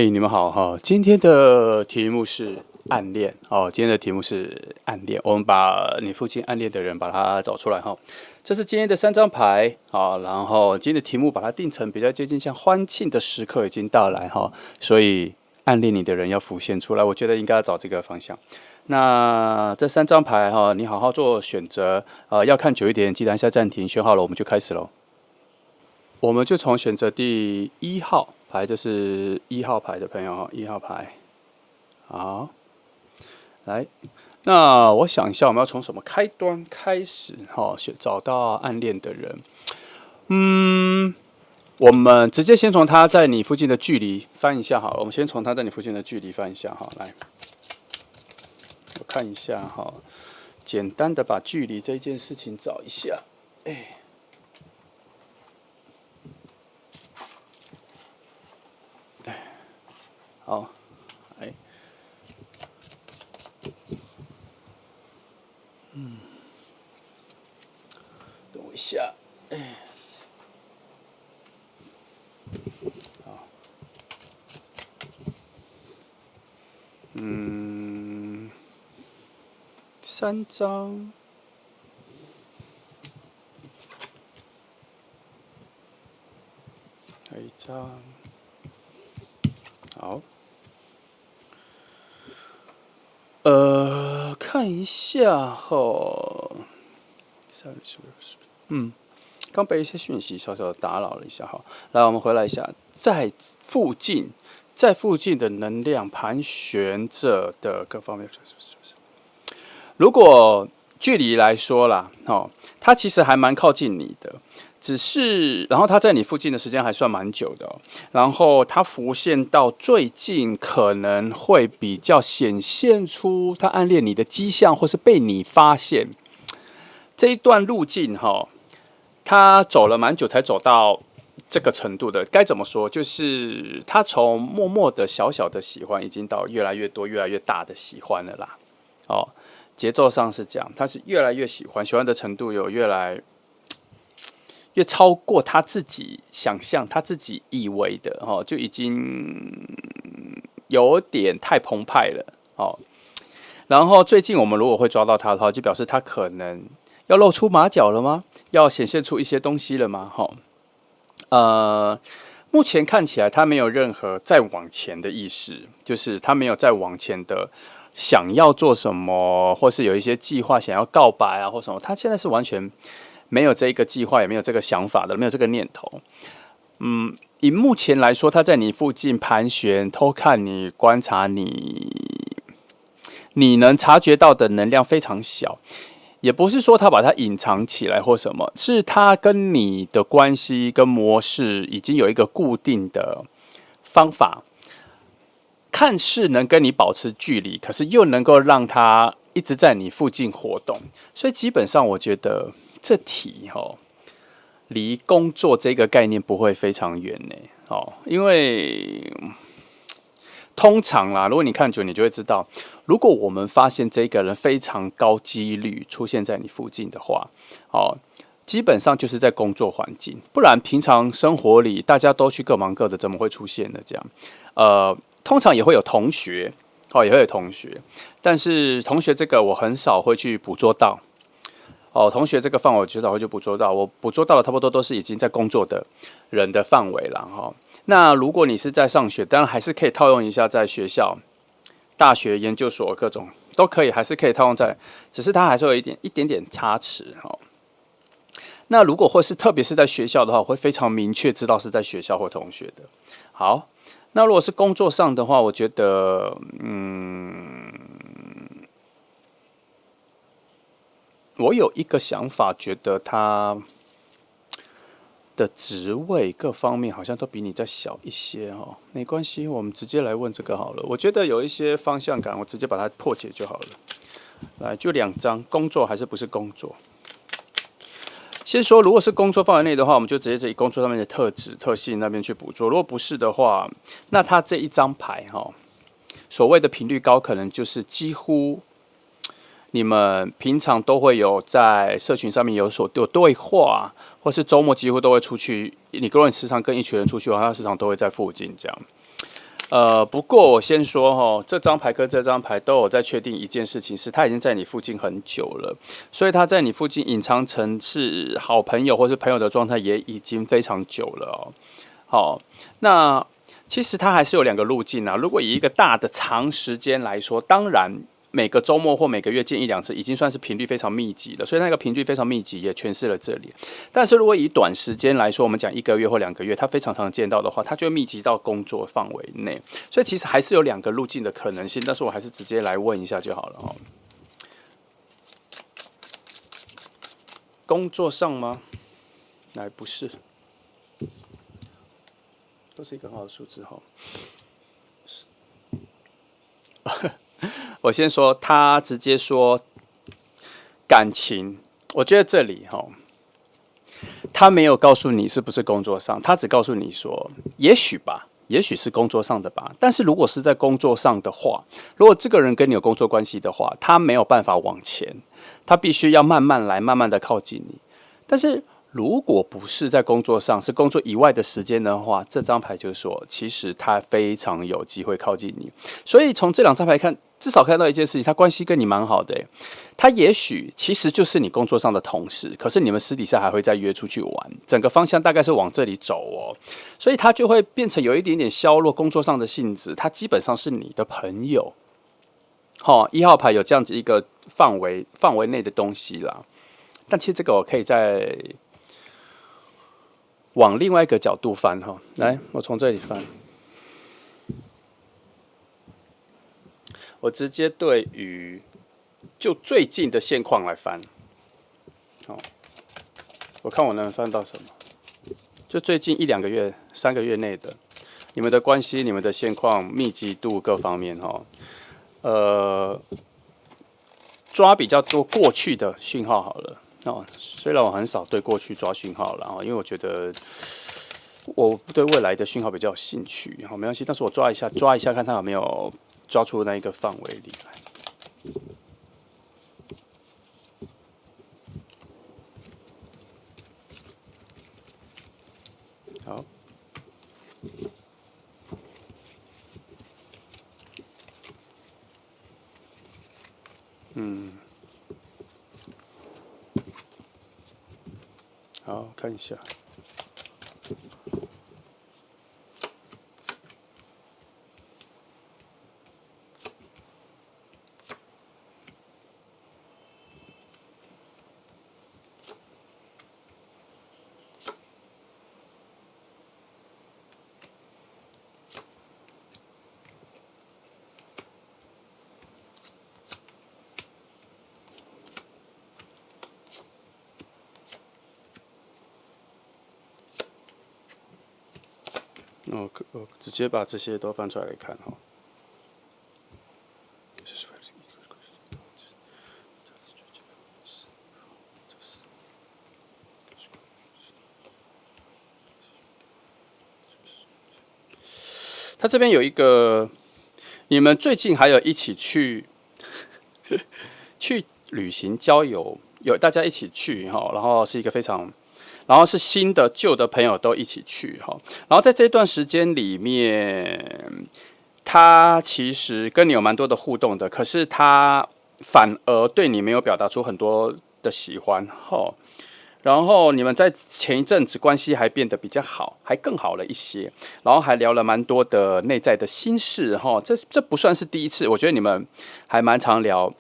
你们好哈，今天的题目是暗恋哦。今天的题目是暗恋，我们把你附近暗恋的人把它找出来哈。这是今天的3张牌啊，然后今天的题目把它定成比较接近像欢庆的时刻已经到来哈，所以暗恋你的人要浮现出来，我觉得应该要找这个方向。那这3张牌哈，你好好做选择，要看久一点，记得按下暂停，选好了我们就开始喽。我们就从选择第1号牌，这是1号牌的朋友哈，1号牌，好，来，那我想一下，我们要从什么开端开始哈？找到暗恋的人，我们直接先从他在你附近的距离翻一下好了。我们先从他在你附近的距离翻一下哈，来，我看一下哈，简单的把距离这件事情找一下，好，来，等我一下，好，3张，还有1张，好。看一下哈，刚被一些讯息稍稍打扰了一下哈。来，我们回来一下，在附近的能量盘旋着的各方面，如果距离来说啦，它其实还蛮靠近你的。只是，然后他在你附近的时间还算蛮久的哦。然后他浮现到最近，可能会比较显现出他暗恋你的迹象，或是被你发现。这一段路径哈，他走了蛮久才走到这个程度的。该怎么说？就是他从默默的小小的喜欢，已经到越来越多、越来越大的喜欢了啦。哦，节奏上是这样，他是越来越喜欢，喜欢的程度有越超过他自己想象、他自己以为的哦，就已经有点太澎湃了哦。然后最近我们如果会抓到他的话，就表示他可能要露出马脚了吗？要显现出一些东西了吗？目前看起来他没有任何再往前的意识，就是他没有再往前的想要做什么，或是有一些计划想要告白啊，或什么。他现在是完全没有这个计划，也没有这个想法的，没有这个念头。以目前来说，他在你附近盘旋、偷看你、观察你，你能察觉到的能量非常小。也不是说他把它隐藏起来或什么，是他跟你的关系跟模式已经有一个固定的方法，看似能跟你保持距离，可是又能够让他一直在你附近活动。所以基本上，我觉得这题离工作这个概念不会非常远呢。因为通常啦，如果你看久，你就会知道，如果我们发现这个人非常高几率出现在你附近的话，基本上就是在工作环境，不然平常生活里大家都去各忙各的，怎么会出现呢？这样，通常也会有同学，也会有同学，但是同学这个我很少会去捕捉到。同学这个范围我至少会去捕捉到，我捕捉到的差不多都是已经在工作的人的范围了哈。那如果你是在上学，当然还是可以套用一下在学校、大学、研究所各种都可以，还是可以套用在，只是它还是有一点点差池哈。那如果或是特别是在学校的话，我会非常明确知道是在学校或同学的。好，那如果是工作上的话，我觉得我有一个想法，觉得他的职位各方面好像都比你再小一些哦。没关系，我们直接来问这个好了。我觉得有一些方向感，我直接把它破解就好了。来，就2张，工作还是不是工作？先说，如果是工作范围内的话，我们就直接以工作上面的特质、特性那边去捕捉。如果不是的话，那他这一张牌所谓的频率高，可能就是几乎你们平常都会有在社群上面有对话，或是周末几乎都会出去。如果你时常跟一群人出去的话，他时常都会在附近这样。不过我先说哈，这张牌跟这张牌都有在确定一件事情，是他已经在你附近很久了，所以他在你附近隐藏成是好朋友或是朋友的状态也已经非常久了哦。好，那其实它还是有两个路径啊。如果以一个大的长时间来说，当然每个周末或每个月见一两次，已经算是频率非常密集的，所以那个频率非常密集也诠释了这里。但是如果以短时间来说，我们讲1个月或2个月，它非常常见到的话，它就会密集到工作范围内。所以其实还是有两个路径的可能性，但是我还是直接来问一下就好了哦。工作上吗？来，不是。都是一个很好的数字哈。我先说，他直接说感情，我觉得这里哈，他没有告诉你是不是工作上，他只告诉你说，也许吧，也许是工作上的吧。但是如果是在工作上的话，如果这个人跟你有工作关系的话，他没有办法往前，他必须要慢慢来，慢慢的靠近你。但是如果不是在工作上，是工作以外的时间的话，这张牌就说，其实他非常有机会靠近你。所以从这两张牌看，至少看到一件事情，他关系跟你蛮好的。他也许其实就是你工作上的同事，可是你们私底下还会再约出去玩，整个方向大概是往这里走哦。所以他就会变成有一点点削弱工作上的性质，他基本上是你的朋友。1号牌有这样子一个范围内的东西啦。但其实这个我可以再往另外一个角度翻哈，来，我从这里翻，我直接对于就最近的现况来翻，好，我看我能翻到什么，就最近1-2个月、3个月内的你们的关系、你们的现况、密集度各方面哈，抓比较多过去的讯号好了。虽然我很少对过去抓讯号了，因为我觉得我对未来的讯号比较有兴趣，没关系，但是我抓一下，看他有没有抓出那一个范围里来。好，好，看一下。我直接把这些都翻出来看哈。他这边有一个，你们最近还有一起去旅行郊游，有大家一起去哈，然后是一个非常。然后是新的、旧的朋友都一起去哈，然后在这段时间里面，他其实跟你有蛮多的互动的，可是他反而对你没有表达出很多的喜欢哈。然后你们在前一阵子关系还变得比较好，还更好了一些，然后还聊了蛮多的内在的心事哈。这不算是第一次，我觉得你们还蛮常聊。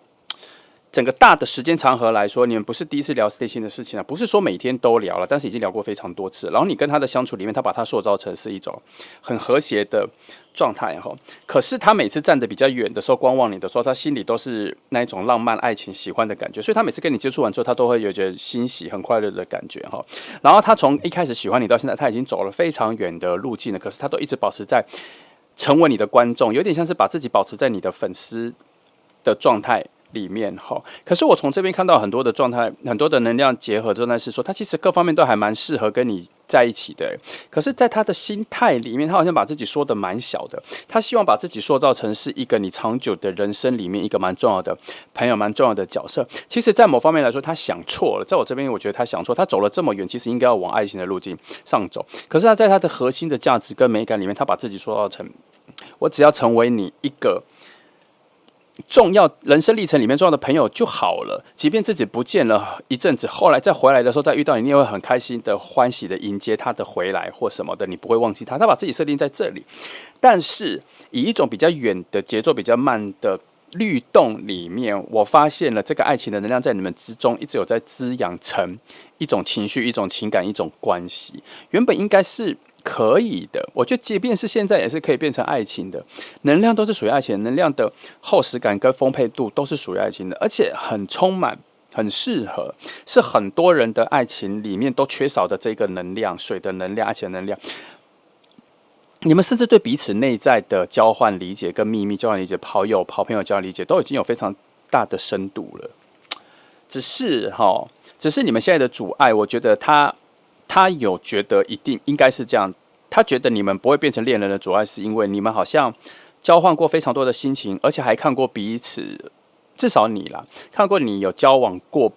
整个大的时间长河来说，你们不是第一次聊内心的事情了，不是说每天都聊了，但是已经聊过非常多次。然后你跟他的相处里面，他把他塑造成是一种很和谐的状态哈。可是他每次站得比较远的时候，观望你的时候，他心里都是那一种浪漫、爱情、喜欢的感觉。所以他每次跟你接触完之后，他都会有觉得欣喜、很快乐的感觉哈。然后他从一开始喜欢你到现在，他已经走了非常远的路径了，可是他都一直保持在成为你的观众，有点像是把自己保持在你的粉丝的状态。里面哈，可是我从这边看到很多的状态，很多的能量结合状态是说，他其实各方面都还蛮适合跟你在一起的。可是，在他的心态里面，他好像把自己说的蛮小的，他希望把自己塑造成是一个你长久的人生里面一个蛮重要的朋友、蛮重要的角色。其实，在某方面来说，他想错了。在我这边，我觉得他想错，他走了这么远，其实应该要往爱情的路径上走。可是他在他的核心的价值跟美感里面，他把自己塑造成我只要成为你一个重要人生历程里面重要的朋友就好了。即便自己不见了一阵子，后来再回来的时候再遇到你，你也会很开心的、欢喜的迎接他的回来或什么的，你不会忘记他。他把自己设定在这里，但是以一种比较远的节奏、比较慢的律动里面，我发现了这个爱情的能量在你们之中一直有在滋养成一种情绪、一种情感、一种关系。原本应该是可以的，我觉得即便是现在也是可以变成爱情的，能量都是属于爱情的，能量的厚实感跟丰沛度都是属于爱情的，而且很充满。很适合，是很多人的爱情里面都缺少的这个能量，水的能量，爱情的能量。你们甚至对彼此内在的交换理解、跟秘密交换理解、好朋友交换理解，都已经有非常大的深度了。只是你们现在的阻碍，我觉得他有觉得一定应该是这样，他觉得你们不会变成恋人的阻碍，是因为你们好像交换过非常多的心情，而且还看过彼此，至少你啦，看过你有交往过。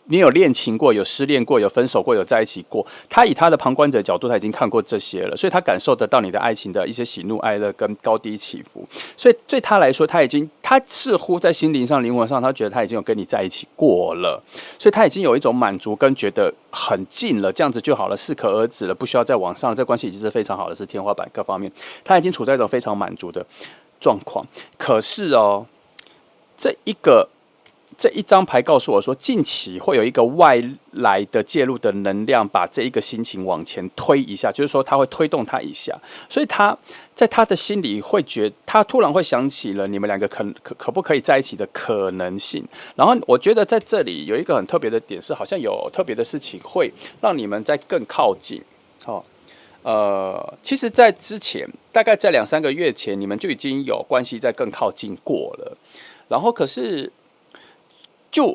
你有恋情过，有失恋过，有分手过，有在一起过。他以他的旁观者角度，他已经看过这些了，所以他感受得到你的爱情的一些喜怒哀乐跟高低起伏。所以对他来说，他似乎在心灵上、灵魂上，他觉得他已经有跟你在一起过了，所以他已经有一种满足跟觉得很近了，这样子就好了，适可而止了，不需要再往上。这关系已经是非常好的，是天花板各方面，他已经处在一种非常满足的状况。可是哦，这一张牌告诉我说，近期会有一个外来的介入的能量，把这一个心情往前推一下，就是说他会推动他一下，所以他在他的心里会他突然会想起了你们两个可不可以在一起的可能性。然后我觉得在这里有一个很特别的点是，好像有特别的事情会让你们再更靠近。其实，在之前大概在2-3个月前，你们就已经有关系在更靠近过了，然后可是。就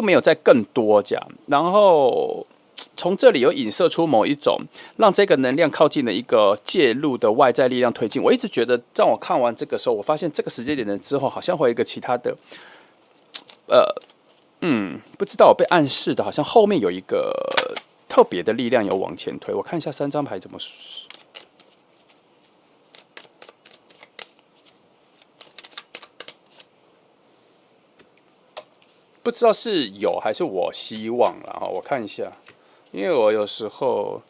没有再更多这样，然后从这里有影射出某一种让这个能量靠近的一个介入的外在力量推进。我一直觉得，让我看完这个时候，我发现这个时间点的之后，好像会有一个其他的，不知道我被暗示的，好像后面有一个特别的力量有往前推。我看一下3张牌怎么说。不知道是有还是我希望了哈，我看一下，因为我有时候，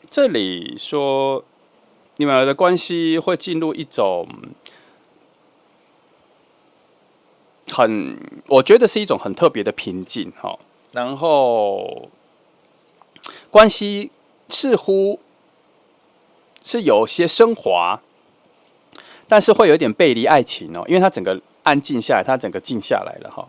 这里说你们的关系会进入一种我觉得是一种很特别的平静哈，然后关系似乎是有些升华，但是会有点背离爱情哦，因为它整个安静下来，它整个静下来了哈。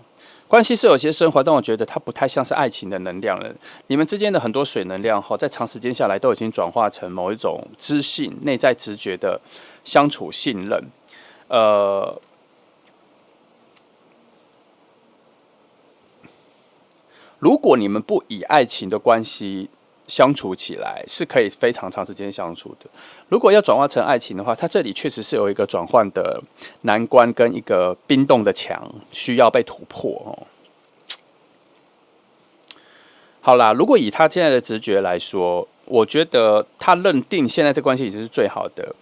关系是有些升华，但我觉得它不太像是爱情的能量了。你们之间的很多水能量哈，在长时间下来都已经转化成某一种知性、内在直觉的相处信任。如果你们不以爱情的关系相处起来，是可以非常长时间相处的。如果要转化成爱情的话，它这里确实是有一个转换的难关跟一个冰冻的墙需要被突破哦。好啦，如果以他现在的直觉来说，我觉得他认定现在这关系已经是最好的，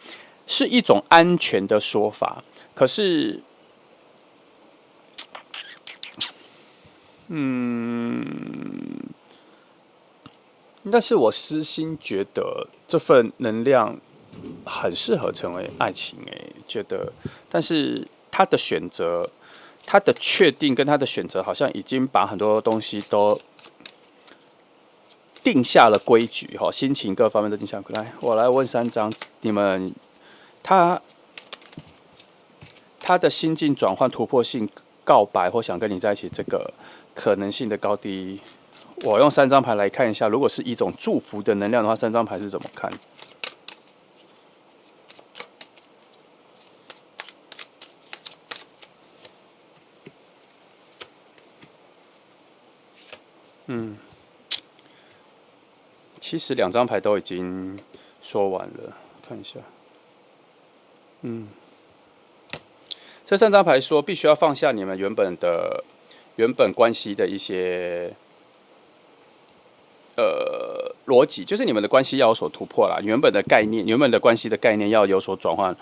是一种安全的说法。可是，但是我私心觉得这份能量很适合成为爱情，觉得，但是他的选择、他的确定跟他的选择，好像已经把很多东西都定下了规矩，哈，心情各方面都定下。来，我来问3张，你们他的心境转换、突破性告白或想跟你在一起，这个可能性的高低。我用3张牌来看一下，如果是一种祝福的能量的话，3张牌是怎么看？其实2张牌都已经说完了，看一下。这3张牌说，必须要放下你们原本关系的一些逻辑，就是你们的关系要有所突破啦，原本的概念，原本的关系的概念要有所转换，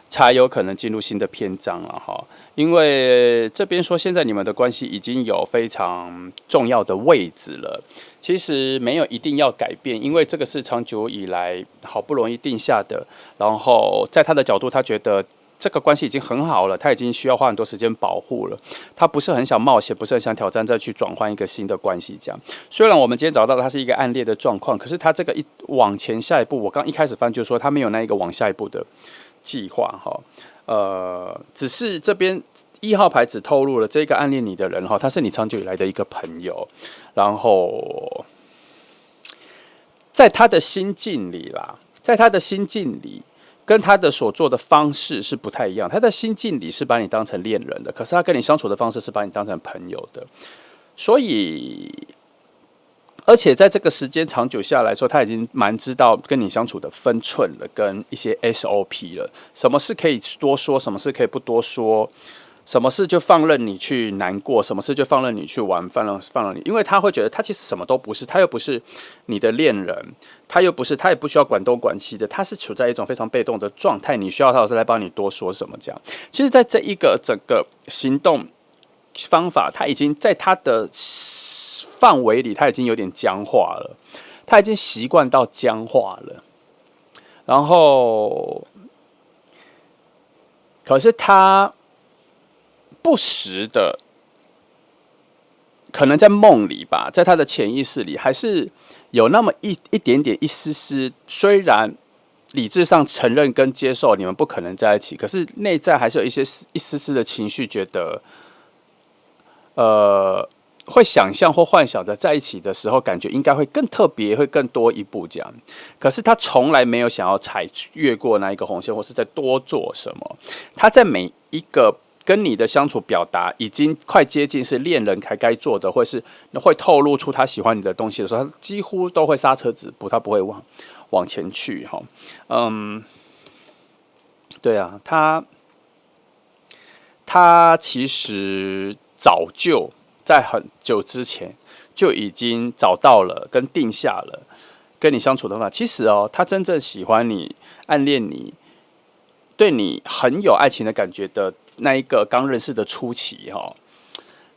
才有可能进入新的篇章了哈。因为这边说现在你们的关系已经有非常重要的位置了，其实没有一定要改变，因为这个是长久以来好不容易定下的，然后在他的角度，他觉得这个关系已经很好了，他已经需要花很多时间保护了，他不是很想冒险，不是很想挑战，再去转换一个新的关系。这样，虽然我们今天找到它是一个暗恋的状况，可是他这个往前下一步，我刚一开始翻就说他没有那一个往下一步的计划哈。只是这边1号牌只透露了这个暗恋你的人哈，他是你长久以来的一个朋友，然后在他的心境里啦，在他的心境里。跟他的所做的方式是不太一样，他在心境里是把你当成恋人的，可是他跟你相处的方式是把你当成朋友的，所以，而且在这个时间长久下来说，他已经蛮知道跟你相处的分寸了，跟一些 SOP 了，什么事可以多说，什么事可以不多说。什么事就放任你去难过，什么事就放任你去玩，放任你，因为他会觉得他其实什么都不是，他又不是你的恋人，他也不需要管东管西的，他是处在一种非常被动的状态，你需要他老师来帮你多说什么这样。其实，在这一个整个行动方法，他已经在他的范围里，他已经有点僵化了，他已经习惯到僵化了，然后，可是他。不时的，可能在梦里吧，在他的潜意识里，还是有那么一点点、一丝丝。虽然理智上承认跟接受你们不可能在一起，可是内在还是有一丝丝的情绪，觉得，会想象或幻想着在一起的时候，感觉应该会更特别，会更多一步这样。可是他从来没有想要越过那一个红线，或是再多做什么。他在每一个。跟你的相处表达已经快接近是恋人才该做的，或是会透露出他喜欢你的东西的时候，他几乎都会刹车止步，他不会往前去哈。对啊，他其实早就在很久之前就已经找到了跟定下了跟你相处的方法。其实他真正喜欢你、暗恋你、对你很有爱情的感觉的。那一个刚认识的初期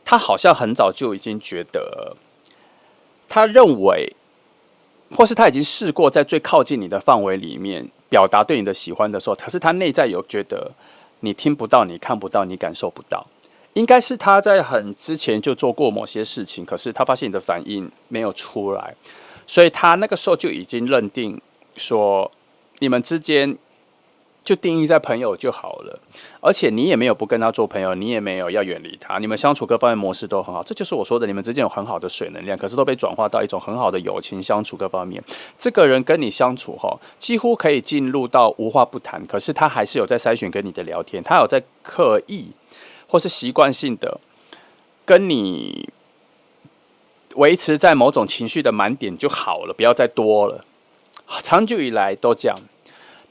他好像很早就已经觉得，他认为，或是他已经试过在最靠近你的范围里面表达对你的喜欢的时候，可是他内在有觉得你听不到、你看不到、你感受不到，应该是他在很之前就做过某些事情，可是他发现你的反应没有出来，所以他那个时候就已经认定说，你们之间。就定义在朋友就好了，而且你也没有不跟他做朋友，你也没有要远离他，你们相处各方面模式都很好，这就是我说的，你们之间有很好的水能量，可是都被转化到一种很好的友情相处各方面。这个人跟你相处几乎可以进入到无话不谈，可是他还是有在筛选跟你的聊天，他有在刻意或是习惯性的跟你维持在某种情绪的满点就好了，不要再多了。长久以来都这样。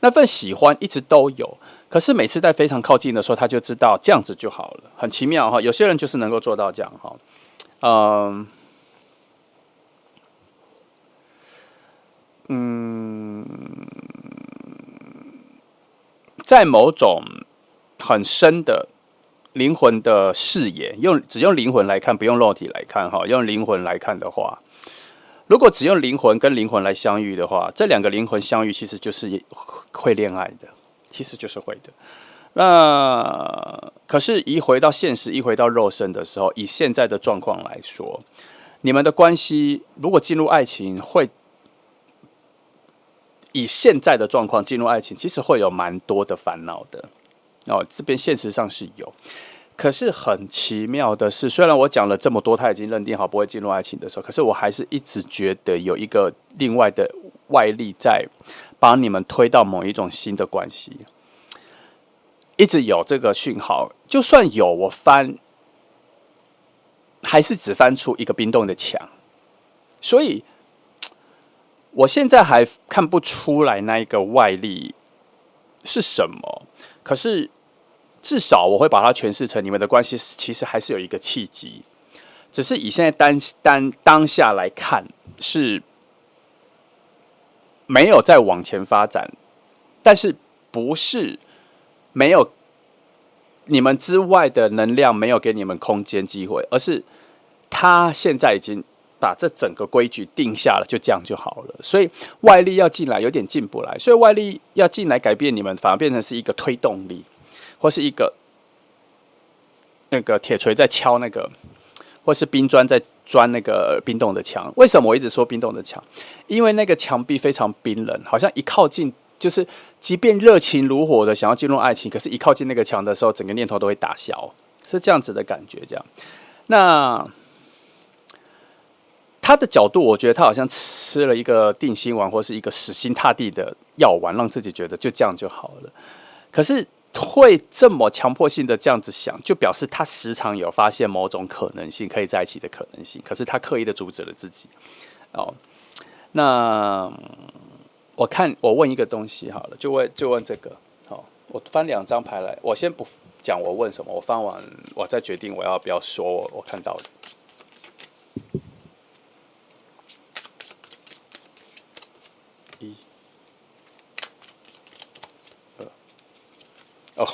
那份喜欢一直都有，可是每次在非常靠近的时候，他就知道这样子就好了，很奇妙哈。有些人就是能够做到这样哈，在某种很深的灵魂的视野，只用灵魂来看，不用肉体来看哈。用灵魂来看的话，如果只用灵魂跟灵魂来相遇的话，这两个灵魂相遇其实就是会恋爱的，其实就是会的。那可是，一回到现实，一回到肉身的时候，以现在的状况来说，你们的关系如果进入爱情，会以现在的状况进入爱情，其实会有蛮多的烦恼的。这边现实上是有。可是很奇妙的是，虽然我讲了这么多，他已经认定好不会进入爱情的时候，可是我还是一直觉得有一个另外的外力在把你们推到某一种新的关系，一直有这个讯号。就算有，我翻还是只翻出一个冰冻的墙，所以我现在还看不出来那一个外力是什么。可是至少我会把它诠释成你们的关系其实还是有一个契机，只是以现在当下来看是没有再往前发展，但是不是没有你们之外的能量没有给你们空间机会，而是他现在已经把这整个规矩定下了，就这样就好了。所以外力要进来有点进不来，所以外力要进来改变你们，反而变成是一个推动力，或是一个那个铁锤在敲那个，或是冰砖在钻那个冰冻的墙。为什么我一直说冰冻的墙？因为那个墙壁非常冰冷，好像一靠近，就是即便热情如火的想要进入爱情，可是一靠近那个墙的时候，整个念头都会打消，是这样子的感觉。这样，那他的角度，我觉得他好像吃了一个定心丸，或是一个死心塌地的药丸，让自己觉得就这样就好了。可是会这么强迫性的这样子想，就表示他时常有发现某种可能性，可以在一起的可能性。可是他刻意的阻止了自己。哦，那我问一个东西好了，就问这个。好，我翻2张牌来，我先不讲我问什么，我翻完我再决定我要不要说我看到的。哦，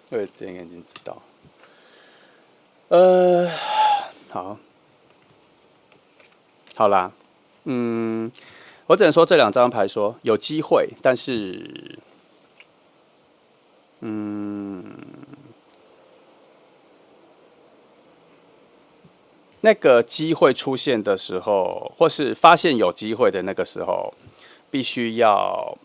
对，这应该已经知道。好啦，我只能说这2张牌说有机会，但是，那个机会出现的时候，或是发现有机会的那个时候，必须要。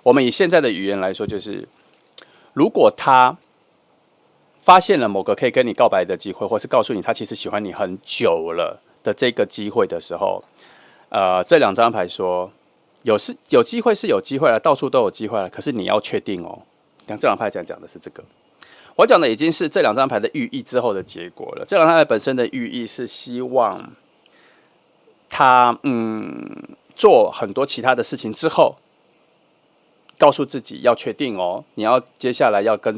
我们以现在的语言来说，就是如果他发现了某个可以跟你告白的机会，或是告诉你他其实喜欢你很久了的这个机会的时候，这2张牌说有机会是有机会了，到处都有机会了，可是你要确定哦。像这2张牌讲的是这个，我讲的已经是这2张牌的寓意之后的结果了。这2张牌本身的寓意是希望他做很多其他的事情之后，告诉自己要确定哦，你要接下来要跟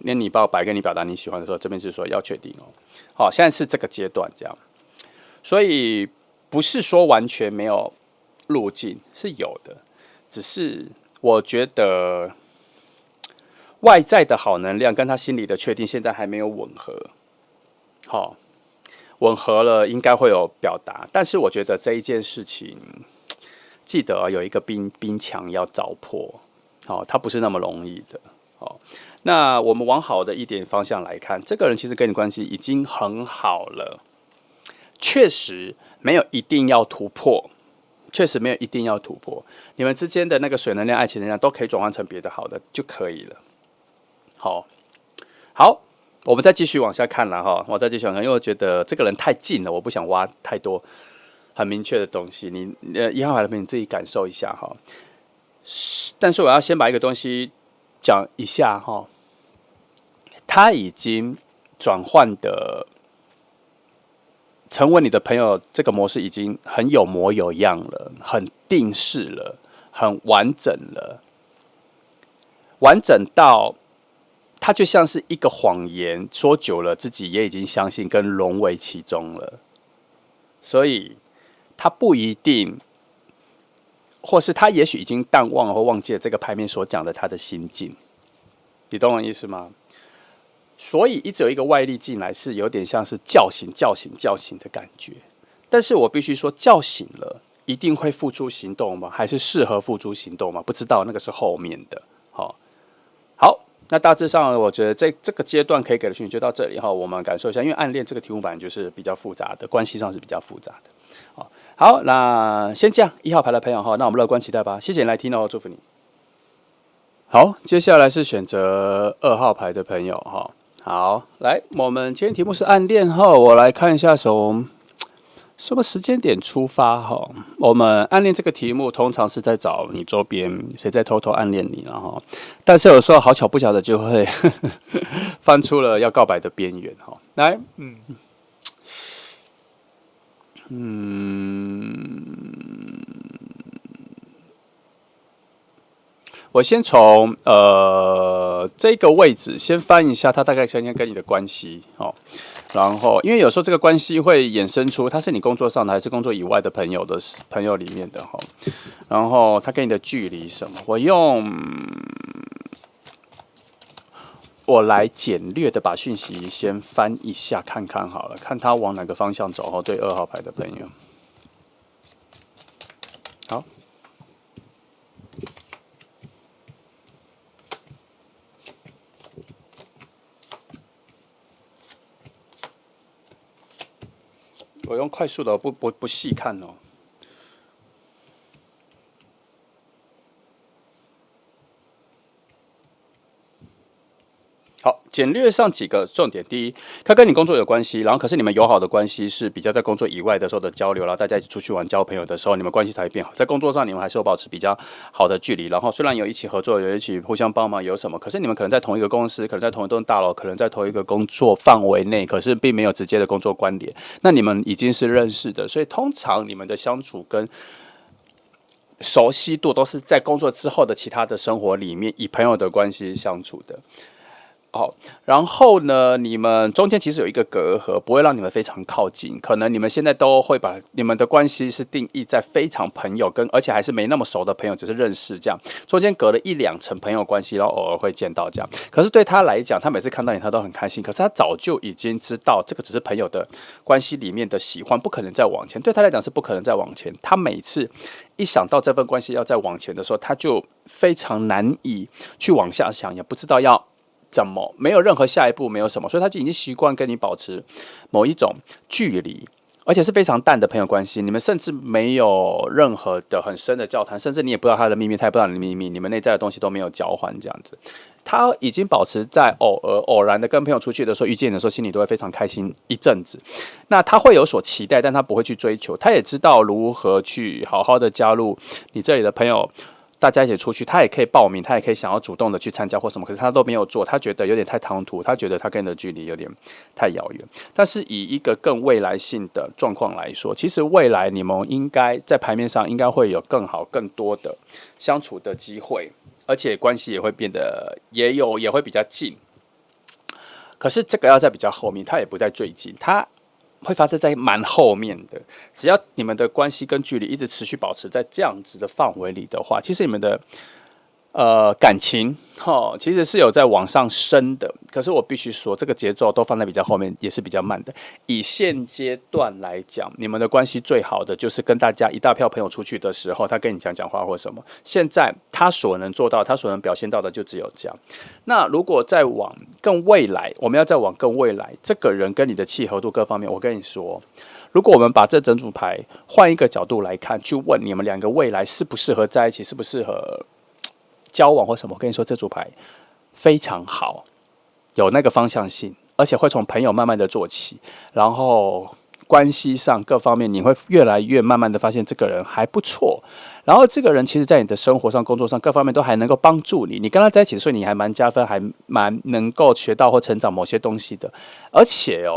你告白，跟你表达你喜欢的时候，这边是说要确定哦。好，现在是这个阶段这样，所以不是说完全没有路径，是有的，只是我觉得外在的好能量跟他心里的确定现在还没有吻合。好，吻合了应该会有表达，但是我觉得这一件事情，记得有一个冰墙要凿破。好，它不是那么容易的。好，那我们往好的一点方向来看，这个人其实跟你关系已经很好了，确实没有一定要突破，确实没有一定要突破，你们之间的那个水能量、爱情能量都可以转换成别的好的就可以了。好，我们再继续往下看了哈，我再继续往下看，因为我觉得这个人太近了，我不想挖太多很明确的东西。你1号牌的朋友你自己感受一下哈。但是我要先把一个东西讲一下哈，他已经转换的成为你的朋友，这个模式已经很有模有样了，很定式了，很完整了，完整到它就像是一个谎言，说久了自己也已经相信跟融为其中了，所以他不一定。或是他也许已经淡忘了或忘记了这个牌面所讲的他的心境，你懂我意思吗？所以一直有一个外力进来，是有点像是叫醒的感觉。但是我必须说，叫醒了一定会付诸行动吗？还是适合付诸行动吗？不知道，那个是后面的。好，那大致上我觉得这个阶段可以给的讯息就到这里哈。我们感受一下，因为暗恋这个题目本来就是比较复杂的，关系上是比较复杂的。好，那先这样，1号牌的朋友哈，那我们乐观期待吧。谢谢你来听哦，祝福你。好，接下来是选择2号牌的朋友哈。好，来，我们今天题目是暗恋哈，我来看一下从什么时间点出发哈。我们暗恋这个题目通常是在找你周边谁在偷偷暗恋你，然后，但是有时候好巧不巧的就会翻出了要告白的边缘哈。来，我先从这个位置先翻一下，它大概今天跟你的关系哦。然后，因为有时候这个关系会衍生出他是你工作上的还是工作以外的朋友里面的哈。然后他跟你的距离什么，我来简略的把讯息先翻一下看看好了，看他往哪个方向走哦。对2号牌的朋友，好。我用快速的，不细看哦。好，简略上几个重点。第一，它跟你工作有关系，然后可是你们友好的关系是比较在工作以外的时候的交流，然后大家一起出去玩、交朋友的时候，你们关系才会变好。在工作上，你们还是有保持比较好的距离，然后虽然有一起合作，有一起互相帮忙，有什么，可是你们可能在同一个公司，可能在同一栋大楼，可能在同一个工作范围内，可是并没有直接的工作关联。那你们已经是认识的，所以通常你们的相处跟熟悉度都是在工作之后的其他的生活里面，以朋友的关系相处的。好，然后呢，你们中间其实有一个隔阂，不会让你们非常靠近。可能你们现在都会把你们的关系是定义在非常朋友而且还是没那么熟的朋友，只是认识这样，中间隔了1-2层朋友关系，然后偶尔会见到这样。可是对他来讲，他每次看到你，他都很开心。可是他早就已经知道，这个只是朋友的关系里面的喜欢，不可能再往前。对他来讲是不可能再往前。他每次一想到这份关系要再往前的时候，他就非常难以去往下想，也不知道要怎么，没有任何下一步，没有什么，所以他就已经习惯跟你保持某一种距离，而且是非常淡的朋友关系。你们甚至没有任何的很深的交谈，甚至你也不知道他的秘密，他也不知道你的秘密，你们内在的东西都没有交换，这样子。他已经保持在偶然的跟朋友出去的时候，遇见的时候，心里都会非常开心一阵子。那他会有所期待，但他不会去追求。他也知道如何去好好的加入你这里的朋友。大家一起出去，他也可以报名，他也可以想要主动的去参加或什么，可是他都没有做，他觉得有点太唐突，他觉得他跟你的距离有点太遥远。但是以一个更未来性的状况来说，其实未来你们应该在牌面上应该会有更好、更多的相处的机会，而且关系也会变得也会比较近。可是这个要在比较后面，他也不在最近，他会发生在蛮后面的。只要你们的关系跟距离一直持续保持在这样子的范围里的话，其实你们的感情其实是有在往上升的。可是我必须说，这个节奏都放在比较后面，也是比较慢的。以现阶段来讲，你们的关系最好的就是跟大家一大票朋友出去的时候，他跟你讲话或什么。现在他所能做到，他所能表现到的就只有这样。那如果再往更未来，我们要再往更未来，这个人跟你的契合度各方面，我跟你说，如果我们把这整组牌换一个角度来看，去问你们两个未来适不适合在一起，适不适合交往或什么，我跟你说，这组牌非常好，有那个方向性，而且会从朋友慢慢的做起，然后关系上各方面，你会越来越慢慢的发现这个人还不错。然后这个人其实在你的生活上、工作上各方面都还能够帮助你，你跟他在一起，所以你还蛮加分，还蛮能够学到或成长某些东西的。而且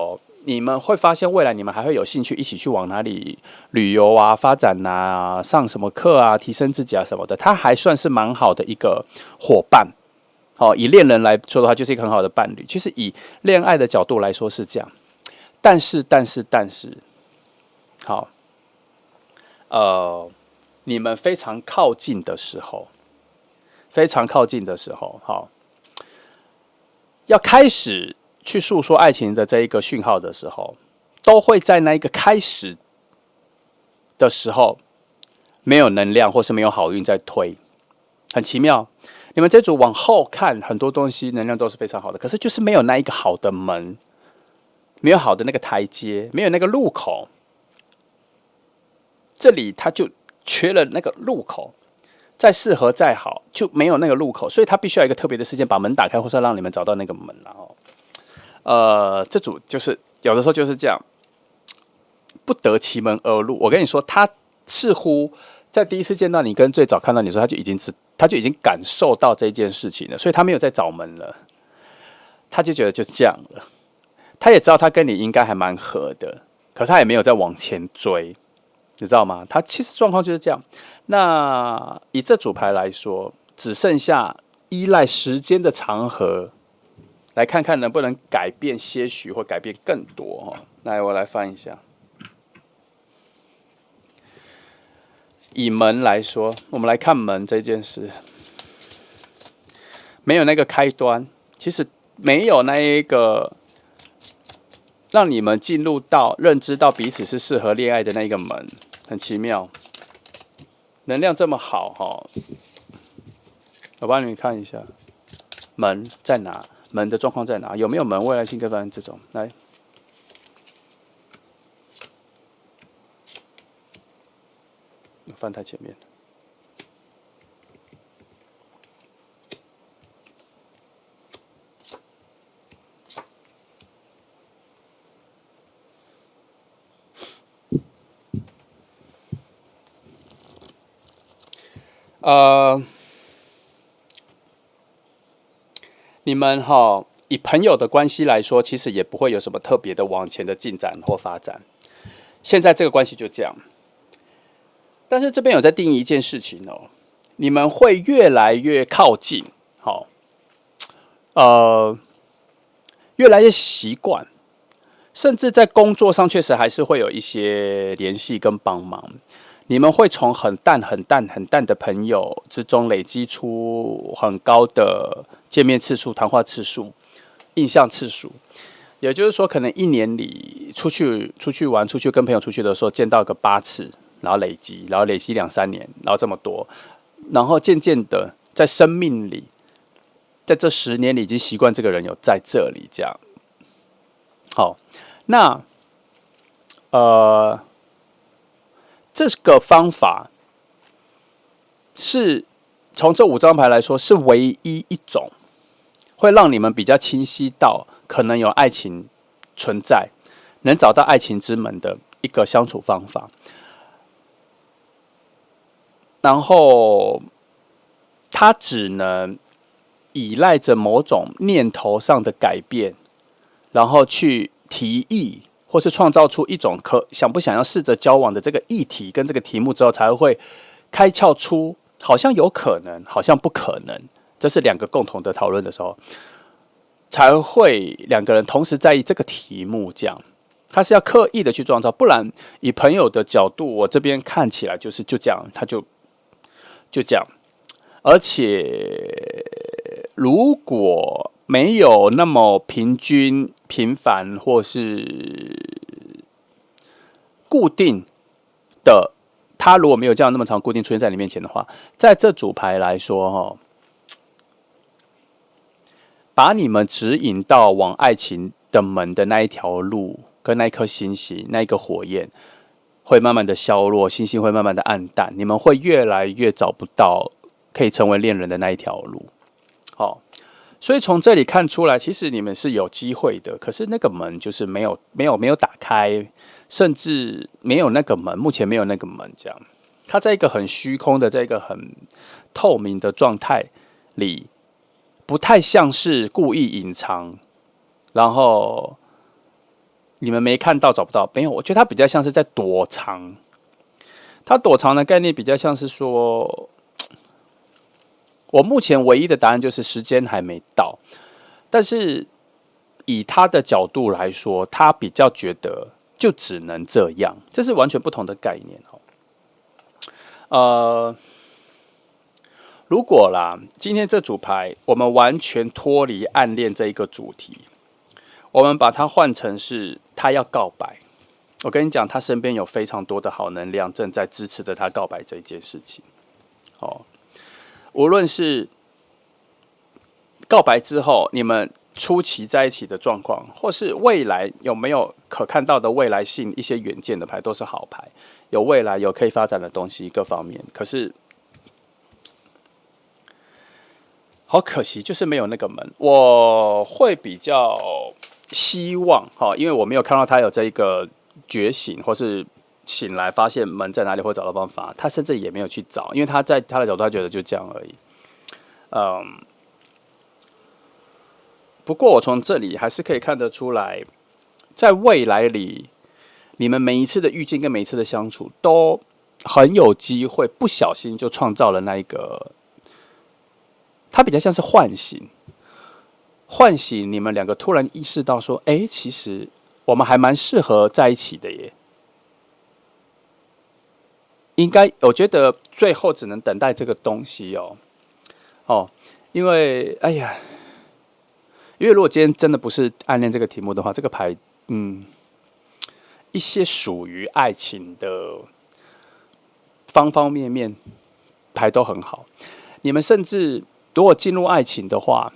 你们会发现未来你们还会有兴趣一起去往哪里旅游啊、发展啊、上什么课啊、提升自己啊什么的，他还算是蛮好的一个伙伴。以恋人来说的话，就是一个很好的伴侣。其实以恋爱的角度来说是这样，但是，好，你们非常靠近的时候，好，要开始去诉说爱情的这一个讯号的时候，都会在那一个开始的时候没有能量，或是没有好运在推，很奇妙。你们这组往后看，很多东西能量都是非常好的，可是就是没有那一个好的门，没有好的那个台阶，没有那个入口。这里它就缺了那个入口，再适合再好就没有那个入口，所以它必须要有一个特别的事件把门打开，或是让你们找到那个门。然后，这组就是有的时候就是这样，不得其门而入。我跟你说，他似乎在第一次见到你跟最早看到你的时候，他就已经感受到这件事情了，所以他没有再找门了，他就觉得就是这样了。他也知道他跟你应该还蛮合的，可是他也没有再往前追，你知道吗？他其实状况就是这样。那以这组牌来说，只剩下依赖时间的长河，来看看能不能改变些许或改变更多哦。来，我来翻一下。以门来说，我们来看门这件事，没有那个开端，其实没有那一个让你们进入到认知到彼此是适合恋爱的那一个门，很奇妙，能量这么好哈。我帮你们看一下，门在哪？门的状况在哪？有没有门未来性跟发展这种？来。翻太前面你们以朋友的关系来说，其实也不会有什么特别的往前的进展或发展。现在这个关系就这样。但是这边有在定义一件事情哦，你们会越来越靠近，越来越习惯，甚至在工作上确实还是会有一些联系跟帮忙。你们会从很淡的朋友之中累积出很高的见面次数、谈话次数、印象次数。也就是说，可能一年里出去玩、出去跟朋友出去的时候，见到个8次。然后累积2、3年，然后这么多，然后渐渐的在生命里，在这10年里已经习惯这个人有在这里这样。好，那这个方法是从这5张牌来说是唯一一种会让你们比较清晰到可能有爱情存在，能找到爱情之门的一个相处方法。然后，他只能依赖着某种念头上的改变，然后去提议，或是创造出一种想不想要试着交往的这个议题跟这个题目之后，才会开窍出好像有可能，好像不可能。这是2个共同的讨论的时候，才会2个人同时在意这个题目。这样，他是要刻意的去创造，不然以朋友的角度，我这边看起来就这样，他就这样。而且如果没有那么平均、频繁或是固定的，他如果没有这样那么长固定出现在你面前的话，在这组牌来说，把你们指引到往爱情的门的那一条路，跟那一颗星星、那一个火焰，会慢慢的消落，星星会慢慢的暗淡，你们会越来越找不到可以成为恋人的那一条路。所以从这里看出来，其实你们是有机会的，可是那个门就是没有打开，甚至没有那个门，目前没有那个门，这样，它在一个很虚空的，在一个很透明的状态里，不太像是故意隐藏，然后你们没看到找不到，没有，我觉得它比较像是在躲藏。它躲藏的概念比较像是说，我目前唯一的答案就是时间还没到，但是以他的角度来说，他比较觉得就只能这样，这是完全不同的概念。如果啦，今天这组牌我们完全脱离暗恋这一个主题，我们把它换成是他要告白。我跟你讲，他身边有非常多的好能量正在支持着他告白这一件事情。无论是告白之后你们初期在一起的状况，或是未来有没有可看到的未来性一些远见的牌，都是好牌，有未来有可以发展的东西各方面。可是好可惜，就是没有那个门。我会比较希望，因为我没有看到他有这一个觉醒，或是醒来发现门在哪里，或找到方法。他甚至也没有去找，因为他在他的角度，他觉得就这样而已。不过我从这里还是可以看得出来，在未来里，你们每一次的遇见跟每一次的相处，都很有机会不小心就创造了那一个它比较像是唤醒你们两个突然意识到说，哎，其实我们还蛮适合在一起的耶。应该，我觉得最后只能等待这个东西哦，因为哎呀，因为如果今天真的不是暗恋这个题目的话，这个牌，一些属于爱情的方方面面牌都很好。你们甚至如果进入爱情的话，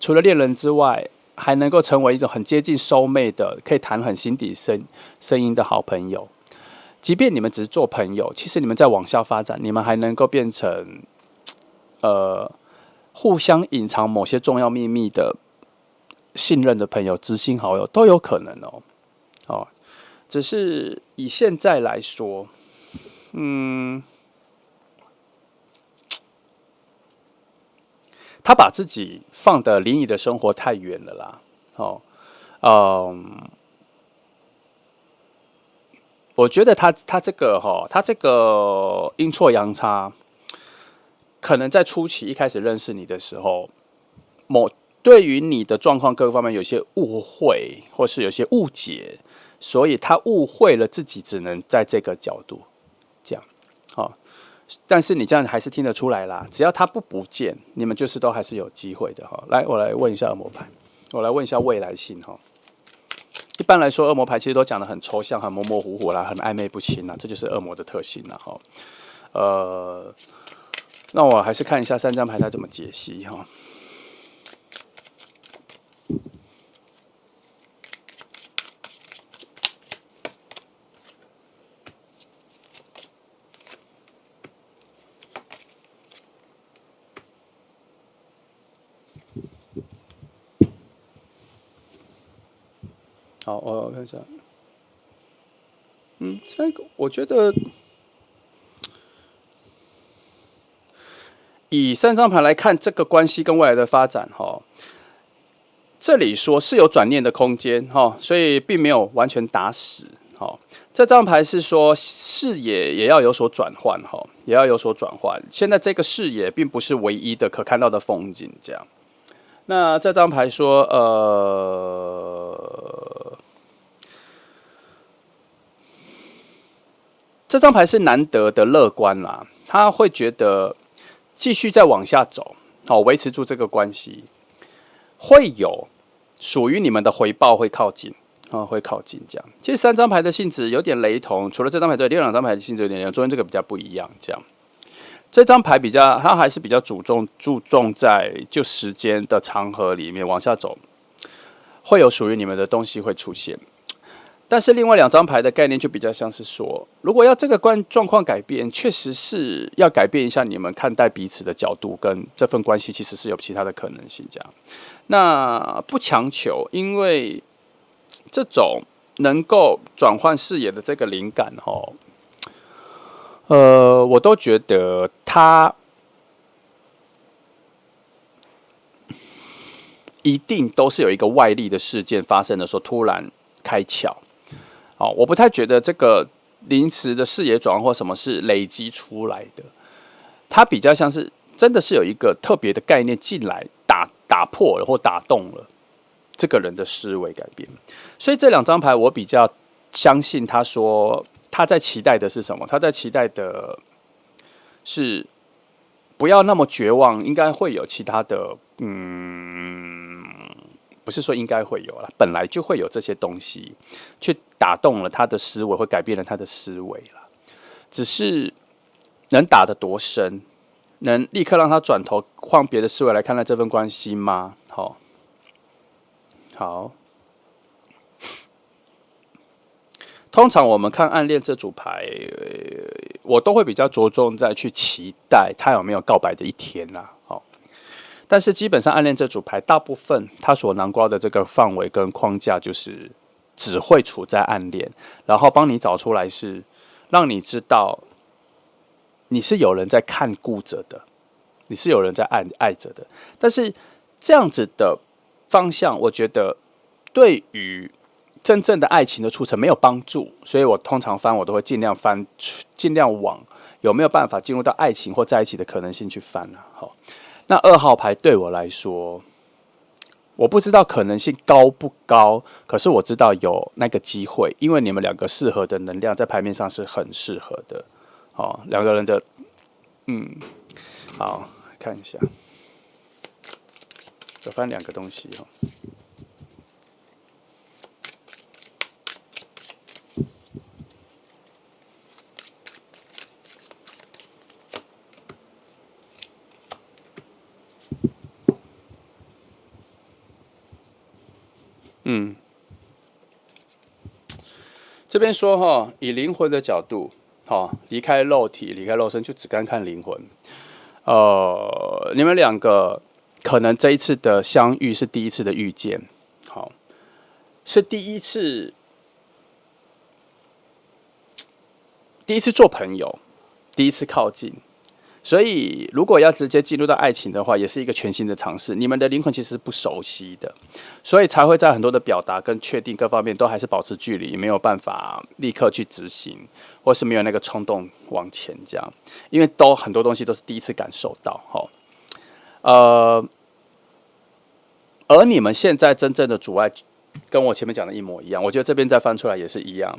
除了恋人之外，还能够成为一种很接近soul mate的，可以谈很心底声音的好朋友。即便你们只是做朋友，其实你们在往下发展，你们还能够变成互相隐藏某些重要秘密的信任的朋友、知心好友都有可能哦。只是以现在来说，他把自己放的离你的生活太远了啦。我觉得他这个阴错阳差，可能在初期一开始认识你的时候，对于你的状况各方面有些误会，或是有些误解，所以他误会了自己只能在这个角度这样。但是你这样还是听得出来啦，只要他不见，你们就是都还是有机会的来，我来问一下恶魔牌，我来问一下未来性一般来说，恶魔牌其实都讲得很抽象、很模模糊糊啦，很暧昧不清啦，这就是恶魔的特性啦那我还是看一下3张牌它怎么解析好，我看一下。这个我觉得以3张牌来看，这个关系跟未来的发展这里说是有转念的空间所以并没有完全打死这张牌是说视野也要有所转换也要有所转换。现在这个视野并不是唯一的可看到的风景，这样。那这张牌说，这张牌是难得的乐观啦，他会觉得继续再往下走，维持住这个关系，会有属于你们的回报会靠近，会靠近这样。其实3张牌的性质有点雷同，除了这张牌之外，另外2张牌的性质有点雷同，中间这个比较不一样，这样。这张牌它还是比较注重在就时间的长河里面往下走，会有属于你们的东西会出现。但是另外2张牌的概念就比较像是说，如果要这个状况改变，确实是要改变一下你们看待彼此的角度，跟这份关系其实是有其他的可能性这样。那不强求，因为这种能够转换视野的这个灵感我都觉得它一定都是有一个外力的事件发生的时候突然开窍。我不太觉得这个临时的视野转换或什么是累积出来的，它比较像是真的是有一个特别的概念进来打破了或打动了这个人的思维改变。所以这2张牌我比较相信他说他在期待的是什么？他在期待的是不要那么绝望，应该会有其他的不是说应该会有啦，本来就会有这些东西去打动了他的思维，会改变了他的思维啦。只是能打得多深，能立刻让他转头换别的思维来看待这份关系吗？好。通常我们看暗恋这组牌，我都会比较着重在去期待他有没有告白的一天啦。但是基本上暗恋这组牌，大部分他所囊括的这个范围跟框架，就是只会处在暗恋，然后帮你找出来是让你知道你是有人在看顾着的，你是有人在爱着的。但是这样子的方向，我觉得对于真正的爱情的促成没有帮助，所以我通常我都会尽量往有没有办法进入到爱情或在一起的可能性去翻。那2号牌对我来说，我不知道可能性高不高，可是我知道有那个机会，因为你们两个适合的能量在牌面上是很适合的。哦，两个人的，好，看一下，我翻2个东西哦。这边说哈，以灵魂的角度，离开肉体，离开肉身，就只干看灵魂。你们两个可能这一次的相遇是第一次的遇见，是第一次做朋友，第一次靠近。所以，如果要直接进入到爱情的话，也是一个全新的尝试。你们的灵魂其实是不熟悉的，所以才会在很多的表达跟确定各方面都还是保持距离，没有办法立刻去执行，或是没有那个冲动往前这样。因为很多东西都是第一次感受到，而你们现在真正的阻碍，跟我前面讲的一模一样。我觉得这边再翻出来也是一样，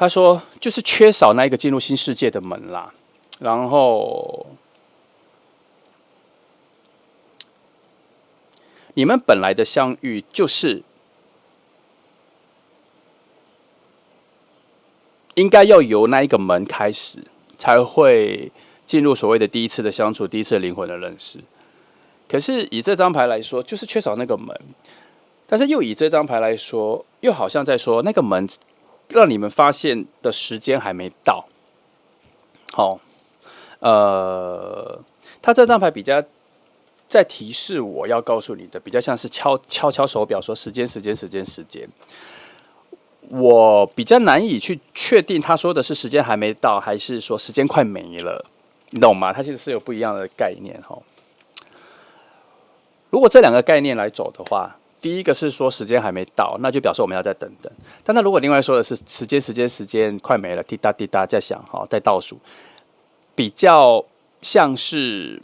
他说，就是缺少那一个进入新世界的门啦。然后，你们本来的相遇就是应该要由那一个门开始，才会进入所谓的第一次的相处，第一次的灵魂的认识。可是以这张牌来说，就是缺少那个门。但是又以这张牌来说，又好像在说那个门让你们发现的时间还没到。他这张牌比较在提示我要告诉你的，比较像是敲手表，说时间。我比较难以去确定他说的是时间还没到，还是说时间快没了，你懂吗？它其实是有不一样的概念。如果这2个概念来走的话，第一个是说时间还没到，那就表示我们要再等等。但他如果另外说的是时间快没了，滴答滴答在响，在倒数，比较像是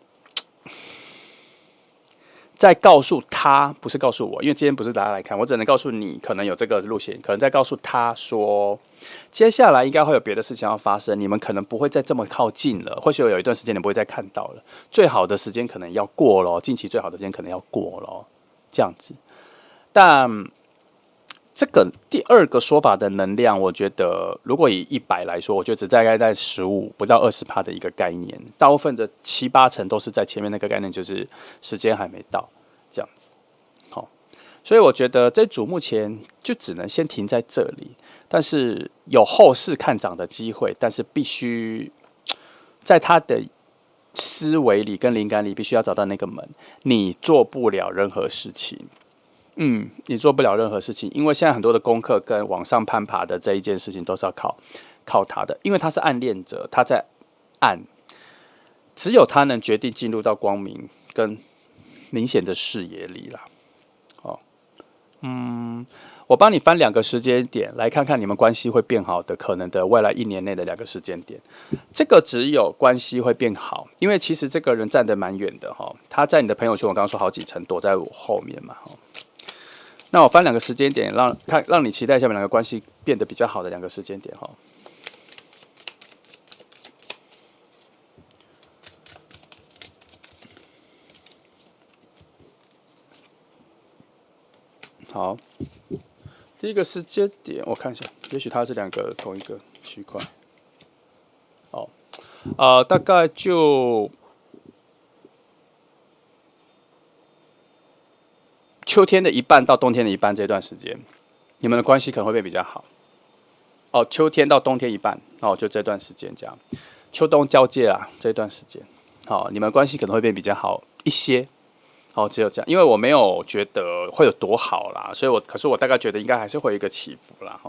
在告诉他，不是告诉我，因为今天不是大家来看，我只能告诉你可能有这个路线，可能在告诉他说，接下来应该会有别的事情要发生，你们可能不会再这么靠近了，或许有一段时间你不会再看到了，最好的时间可能要过了，近期最好的时间可能要过了，这样子。但这个第2个说法的能量，我觉得如果以100来说，我觉得只大概在15不到20%的一个概念，大部分的7、8成都是在前面那个概念，就是时间还没到这样子。所以我觉得这组目前就只能先停在这里，但是有后市看涨的机会，但是必须在他的思维里跟灵感里，必须要找到那个门，你做不了任何事情。你做不了任何事情，因为现在很多的功课跟往上攀爬的这一件事情都是要靠他的，因为他是暗恋者，他在暗，只有他能决定进入到光明跟明显的视野里啦。我帮你翻2个时间点，来看看你们关系会变好的可能的未来1年内的2个时间点。这个只有关系会变好，因为其实这个人站得蛮远的他在你的朋友圈，我刚刚说好几层，躲在我后面嘛那我翻2个时间点，让你期待下面2个关系变得比较好的2个时间点好，第一个时间点，我看一下，也许它是2个同一个区块。大概就秋天的一半到冬天的一半这段时间，你们的关系可能会变比较好。秋天到冬天一半，就这段时间这样，秋冬交界啦，这段时间，你们关系可能会变比较好一些。只有这样，因为我没有觉得会有多好啦，所以可是我大概觉得应该还是会有一个起伏啦。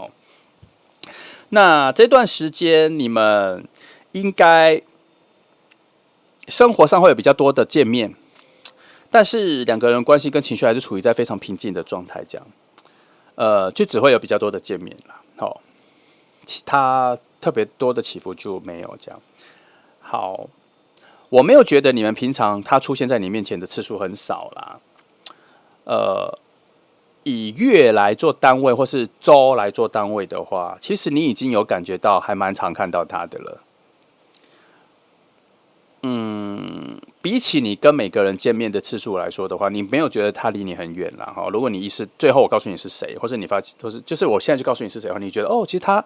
那这段时间你们应该生活上会有比较多的见面，但是2个人关系跟情绪还是处于在非常平静的状态，这样，就只会有比较多的见面啦。其他特别多的起伏就没有这样。好，我没有觉得你们平常他出现在你面前的次数很少啦。以月来做单位，或是周来做单位的话，其实你已经有感觉到，还蛮常看到他的了。比起你跟每个人见面的次数来说的话，你没有觉得他离你很远啦。哈，如果你意识最后我告诉你是谁，或是你发，或是就是我现在就告诉你是谁的话，你觉得哦，其实他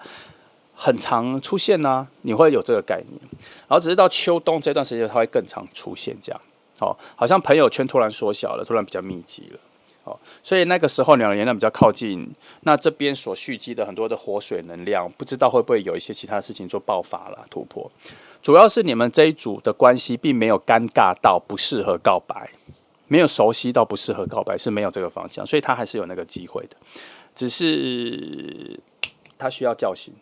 很常出现呐、你会有这个概念。然后只是到秋冬这段时间，他会更常出现这样。哦，好像朋友圈突然缩小了，突然比较密集了。哦，所以那个时候两个能量比较靠近，那这边所蓄积的很多的活水能量，不知道会不会有一些其他事情做爆发了突破。主要是你们这一组的关系并没有尴尬到不适合告白，没有熟悉到不适合告白，是没有这个方向，所以他还是有那个机会的，只是他需要叫醒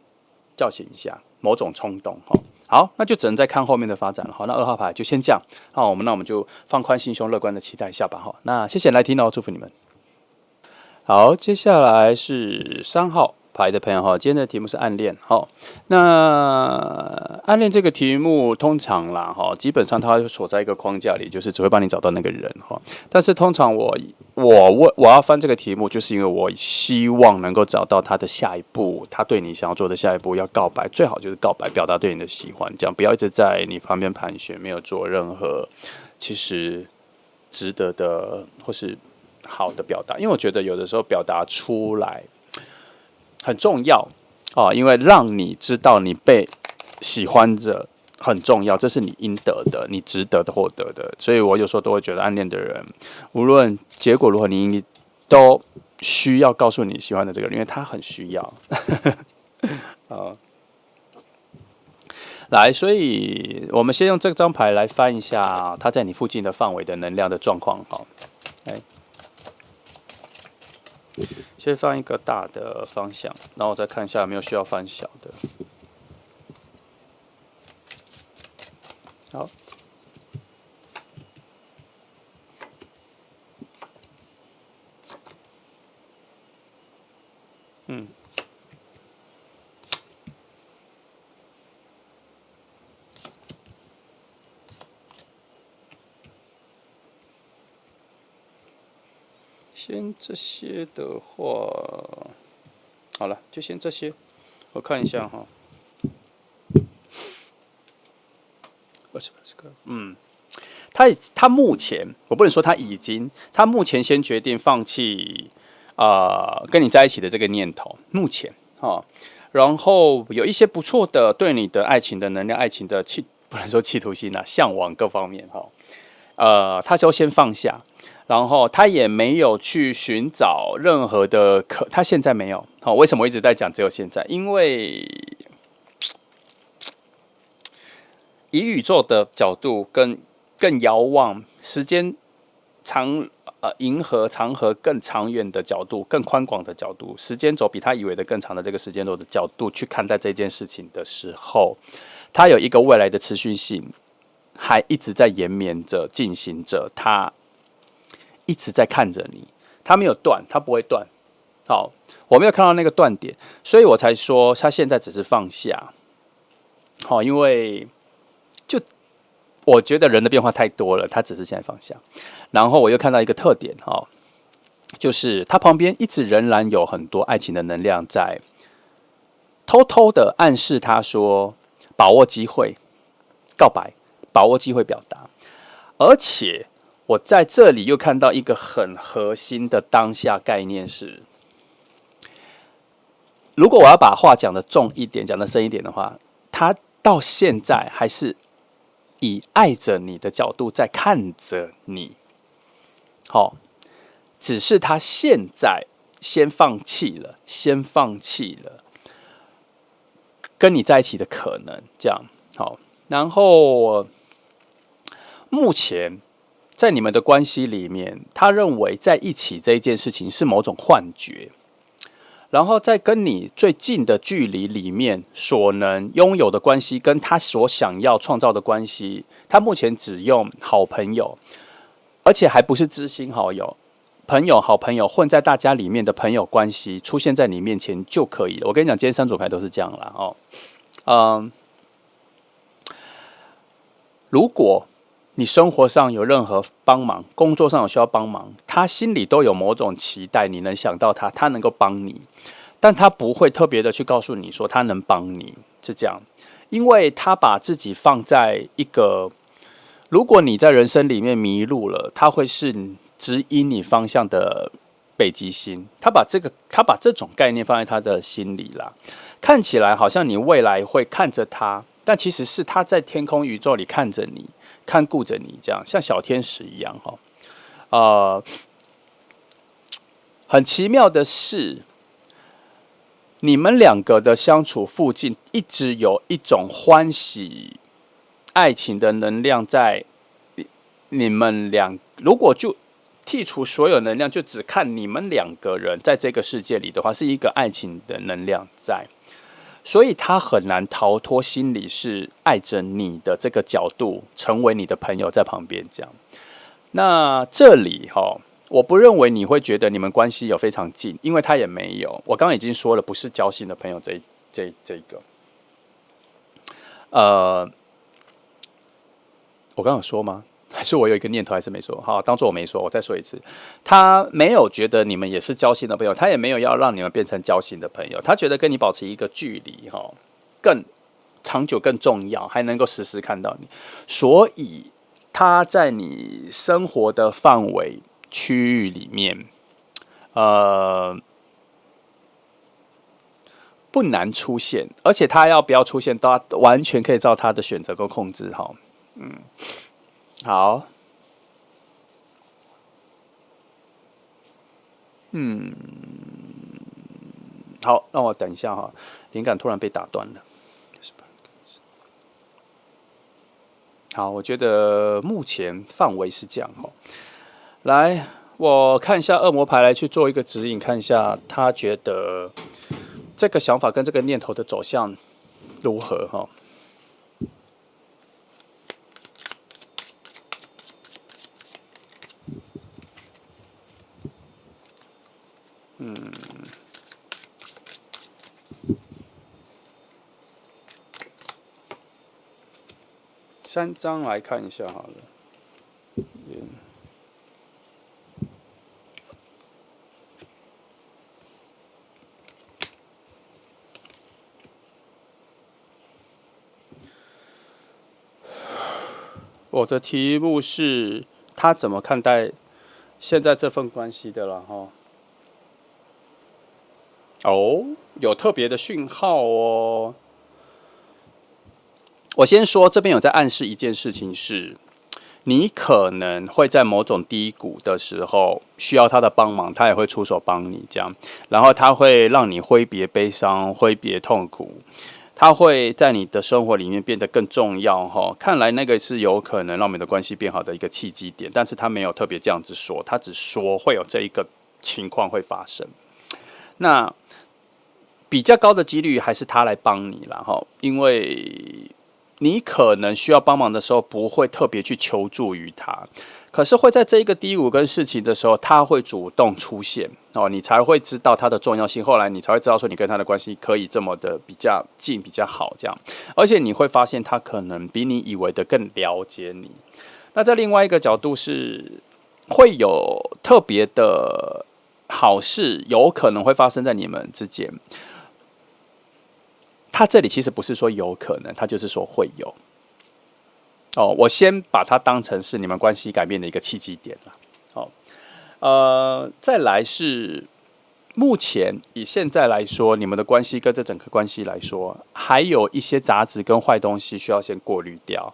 一下某种冲动哈。好，那就只能再看后面的发展了。好，那2号牌就先这样。好，那我们就放宽心胸，乐观的期待一下吧。哈，那谢谢来听哦，祝福你们。好，接下来是3号牌的朋友哈，今天的题目是暗恋。好，那暗恋这个题目通常啦哈，基本上它会锁在一个框架里，就是只会帮你找到那个人哈。但是通常我要翻这个题目，就是因为我希望能够找到他的下一步，他对你想要做的下一步要告白，最好就是告白，表达对你的喜欢，这样不要一直在你旁边盘旋，没有做任何其实值得的或是好的表达。因为我觉得有的时候表达出来很重要啊，因为让你知道你被喜欢着很重要，这是你应得的，你值得的获得的。所以我有时候都会觉得，暗恋的人，无论结果如何，你都需要告诉你喜欢的这个人，因为他很需要。来，所以我们先用这张牌来翻一下他在你附近的范围的能量的状况。好，来，先翻一个大的方向，然后我再看一下有没有需要翻小的。好，先这些的话，好了，就先这些。我看一下哈，20个，他目前我不能说他已经，他目前先决定放弃跟你在一起的这个念头，目前然后有一些不错的对你的爱情的能量、爱情的不能说企图心啊，向往各方面他就先放下。然后他也没有去寻找任何的他现在没有。好，为什么我一直在讲只有现在？因为以宇宙的角度更遥望时间银河长河更长远的角度，更宽广的角度，时间轴比他以为的更长的这个时间轴的角度去看待这件事情的时候，他有一个未来的持续性，还一直在延绵着进行着，他一直在看着你，他没有断，他不会断。好，我没有看到那个断点，所以我才说他现在只是放下。好，因为就我觉得人的变化太多了，他只是现在放下。然后我又看到一个特点就是他旁边一直仍然有很多爱情的能量在偷偷的暗示他说，把握机会告白，把握机会表达，而且。我在这里又看到一个很核心的当下概念是，如果我要把话讲得重一点，讲得深一点的话，他到现在还是以爱着你的角度在看着你。好，只是他现在先放弃了跟你在一起的可能，这样好。然后目前。在你们的关系里面，他认为在一起这一件事情是某种幻觉，然后在跟你最近的距离里面所能拥有的关系，跟他所想要创造的关系，他目前只用好朋友，而且还不是知心好友，好朋友混在大家里面的朋友关系出现在你面前就可以了。我跟你讲，今天3组牌都是这样啦如果你生活上有任何帮忙，工作上有需要帮忙，他心里都有某种期待，你能想到他，他能够帮你，但他不会特别的去告诉你说他能帮你，是这样，因为他把自己放在一个，如果你在人生里面迷路了，他会是指引你方向的北极星，他把这种概念放在他的心里啦，看起来好像你未来会看着他，但其实是他在天空宇宙里看着你。看顾着你，这样像小天使一样哈。很奇妙的是，你们两个的相处附近一直有一种欢喜、爱情的能量在。你们如果就剔除所有能量，就只看你们两个人在这个世界里的话，是一个爱情的能量在。所以他很难逃脱心里是爱着你的这个角度，成为你的朋友在旁边这样。那这里我不认为你会觉得你们关系有非常近，因为他也没有。我刚刚已经说了，不是交心的朋友这个。我刚刚有说吗？还是我有一个念头还是没说？好，当做我没说，我再说一次。他没有觉得你们也是交心的朋友，他也没有要让你们变成交心的朋友，他觉得跟你保持一个距离更长久、更重要，还能够时时看到你，所以他在你生活的范围区域里面，不难出现，而且他要不要出现，他完全可以照他的选择跟控制好，好，让我等一下灵感突然被打断了。好，我觉得目前范围是这样来，我看一下恶魔牌来去做一个指引，看一下他觉得这个想法跟这个念头的走向如何3张来看一下好了。我的题目是他怎么看待现在这份关系的了有特别的讯号哦。我先说，这边有在暗示一件事情是，你可能会在某种低谷的时候需要他的帮忙，他也会出手帮你这样，然后他会让你挥别悲伤，挥别痛苦，他会在你的生活里面变得更重要看来那个是有可能让你们的关系变好的一个契机点，但是他没有特别这样子说，他只说会有这一个情况会发生。那比较高的几率还是他来帮你啦因为你可能需要帮忙的时候不会特别去求助于他，可是会在这一个低谷跟事情的时候，他会主动出现你才会知道他的重要性。后来你才会知道说你跟他的关系可以这么的比较近、比较好这样，而且你会发现他可能比你以为的更了解你。那在另外一个角度是，会有特别的好事有可能会发生在你们之间。他这里其实不是说有可能，他就是说会有。我先把它当成是你们关系改变的一个契机点了。再来是目前以现在来说，你们的关系跟这整个关系来说，还有一些杂质跟坏东西需要先过滤掉，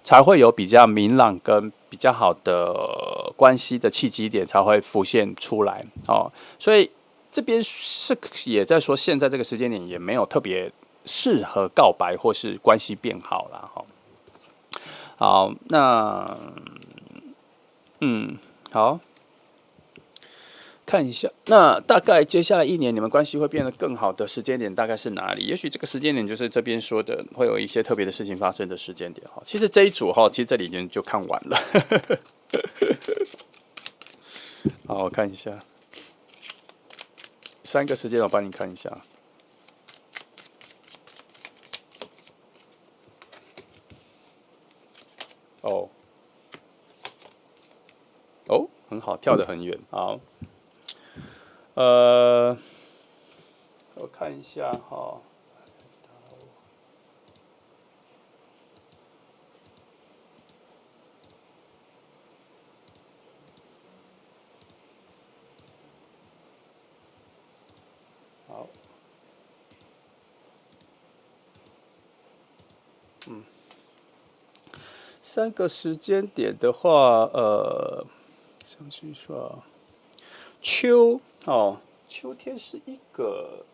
才会有比较明朗跟比较好的关系的契机点才会浮现出来所以这边是也在说，现在这个时间点也没有特别适合告白或是关系变好啦好，那好，看一下，那大概接下来1年你们关系会变得更好的时间点大概是哪里？也许这个时间点就是这边说的会有一些特别的事情发生的时间点其实这一组其实这里已经就看完了。好，我看一下3个时间，我帮你看一下。哦哦，很好，跳得很远。好，我看一下哈。好，三个时间点的话，想去说秋天是一个，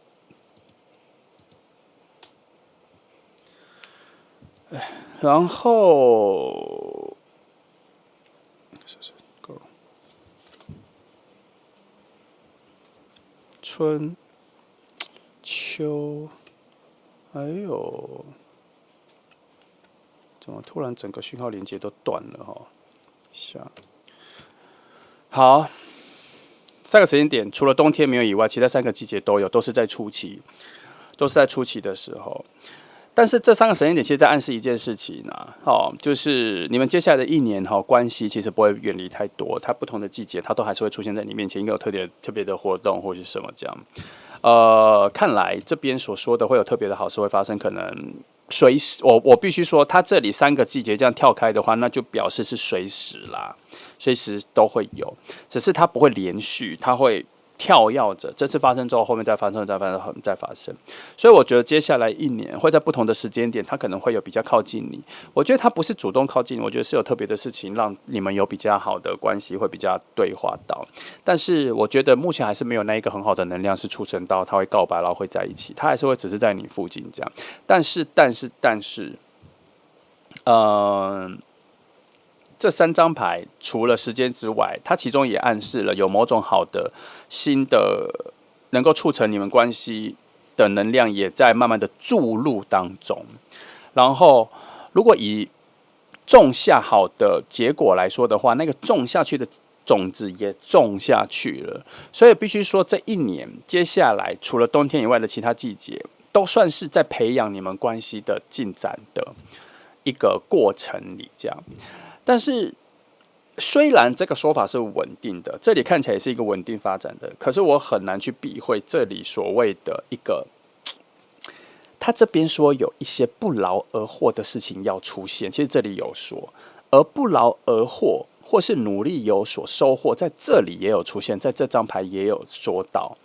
然后春秋，还有怎么突然整个讯号连接都断了哈？好，三个时间点除了冬天没有以外，其他三个季节都有，都是在初期，的时候。但是这三个时间点其实在暗示一件事情啊，就是你们接下来的一年关系其实不会远离太多，它不同的季节它都还是会出现在你面前，应该有特别的活动或是什么这样。看来这边所说的会有特别的好事会发生，可能随时我必须说，它这里三个季节这样跳开的话，那就表示是随时啦，随时都会有，只是它不会连续，它会跳跃着，这次发生之后，后面再发生，再发生。所以我觉得接下来一年会在不同的时间点，它可能会有比较靠近你。我觉得它不是主动靠近你，我觉得是有特别的事情让你们有比较好的关系，会比较对话到。但是我觉得目前还是没有那一个很好的能量是促成到他会告白，然后会在一起，他还是会只是在你附近这样。但是，这三张牌除了时间之外，它其中也暗示了有某种好的新的能够促成你们关系的能量也在慢慢的注入当中。然后，如果以种下好的结果来说的话，那个种下去的种子也种下去了。所以必须说，这一年接下来除了冬天以外的其他季节，都算是在培养你们关系的进展的一个过程里，这样。但是，虽然这个说法是稳定的，这里看起来也是一个稳定发展的，可是我很难去避讳这里所谓的一个，他这边说有一些不劳而获的事情要出现，其实这里有说，而不劳而获或是努力有所收获，在这里也有出现，在这张牌也有说到。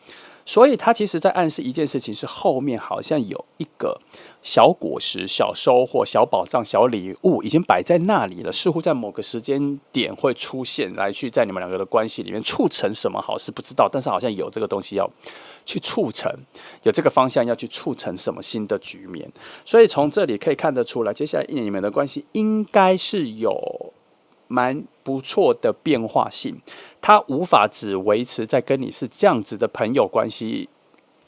所以他其实在暗示一件事情，是后面好像有一个小果实、小收获、小宝藏、小礼物已经摆在那里了，似乎在某个时间点会出现，来去在你们两个的关系里面促成什么好事不知道，但是好像有这个东西要去促成，有这个方向要去促成什么新的局面。所以从这里可以看得出来，接下来一年你们的关系应该是有蛮不错的变化性，他无法只维持在跟你是这样子的朋友关系，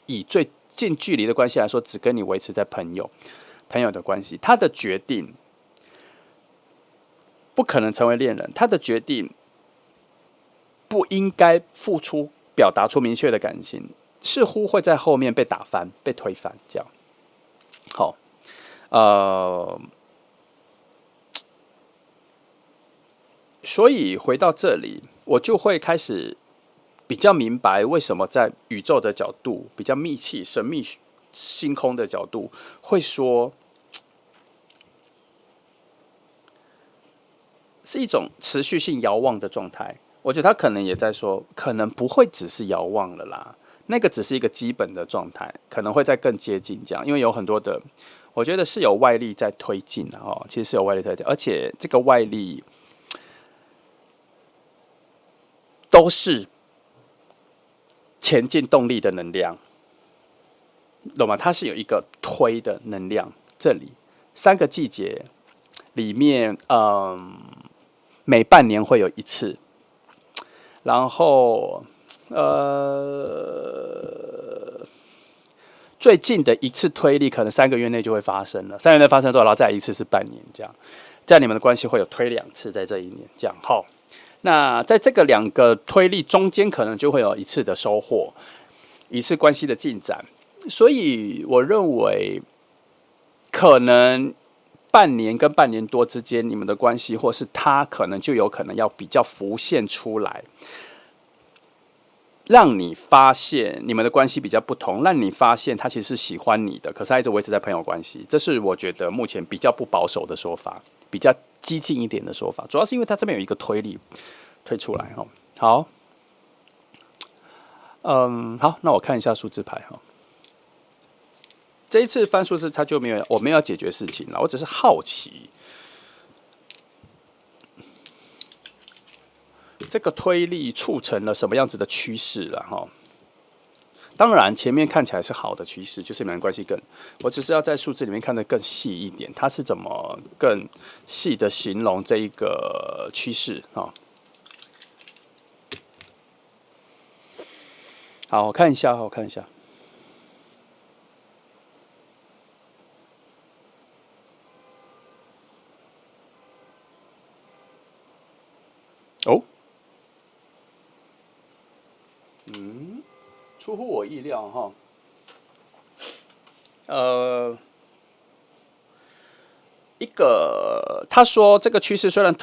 以最近距离的关系来说，只跟你维持在朋友的关系，他的决定不可能成为恋人，他的决定不应该付出表达出明确的感情，似乎会在后面被打翻、被推翻，这样。好，所以回到这里，我就会开始比较明白为什么在宇宙的角度，比较密契、神秘、星空的角度，会说是一种持续性遥望的状态。我觉得他可能也在说，可能不会只是遥望了啦，那个只是一个基本的状态，可能会再更接近这样，因为有很多的，我觉得是有外力在推进的哦，其实是有外力在推进，而且这个外力都是前进动力的能量，懂吗？它是有一个推的能量。这里三个季节里面，每半年会有一次，然后最近的一次推力可能3个月内就会发生了，3个月内发生之后，然后再一次是半年，这样，这样你们的关系会有推2次在这一年，这样好。那在这个2个推力中间，可能就会有一次的收获，一次关系的进展。所以我认为，可能半年跟半年多之间，你们的关系，或是他可能就有可能要比较浮现出来，让你发现你们的关系比较不同，让你发现他其实是喜欢你的，可是他一直维持在朋友关系。这是我觉得目前比较不保守的说法，比较激进一点的说法。主要是因为他这边有一个推力推出来哈。好，好，那我看一下数字牌哈。这一次翻数字，他就没有，我没有要解决事情了，我只是好奇，这个推力促成了什么样子的趋势了哈？当然，前面看起来是好的趋势，就是你们关系更，我只是要在数字里面看得更细一点，它是怎么更细的形容这一个趋势哈？好，我看一下，我看一下。哦，出乎我意料哈。一个他说这个趋势虽然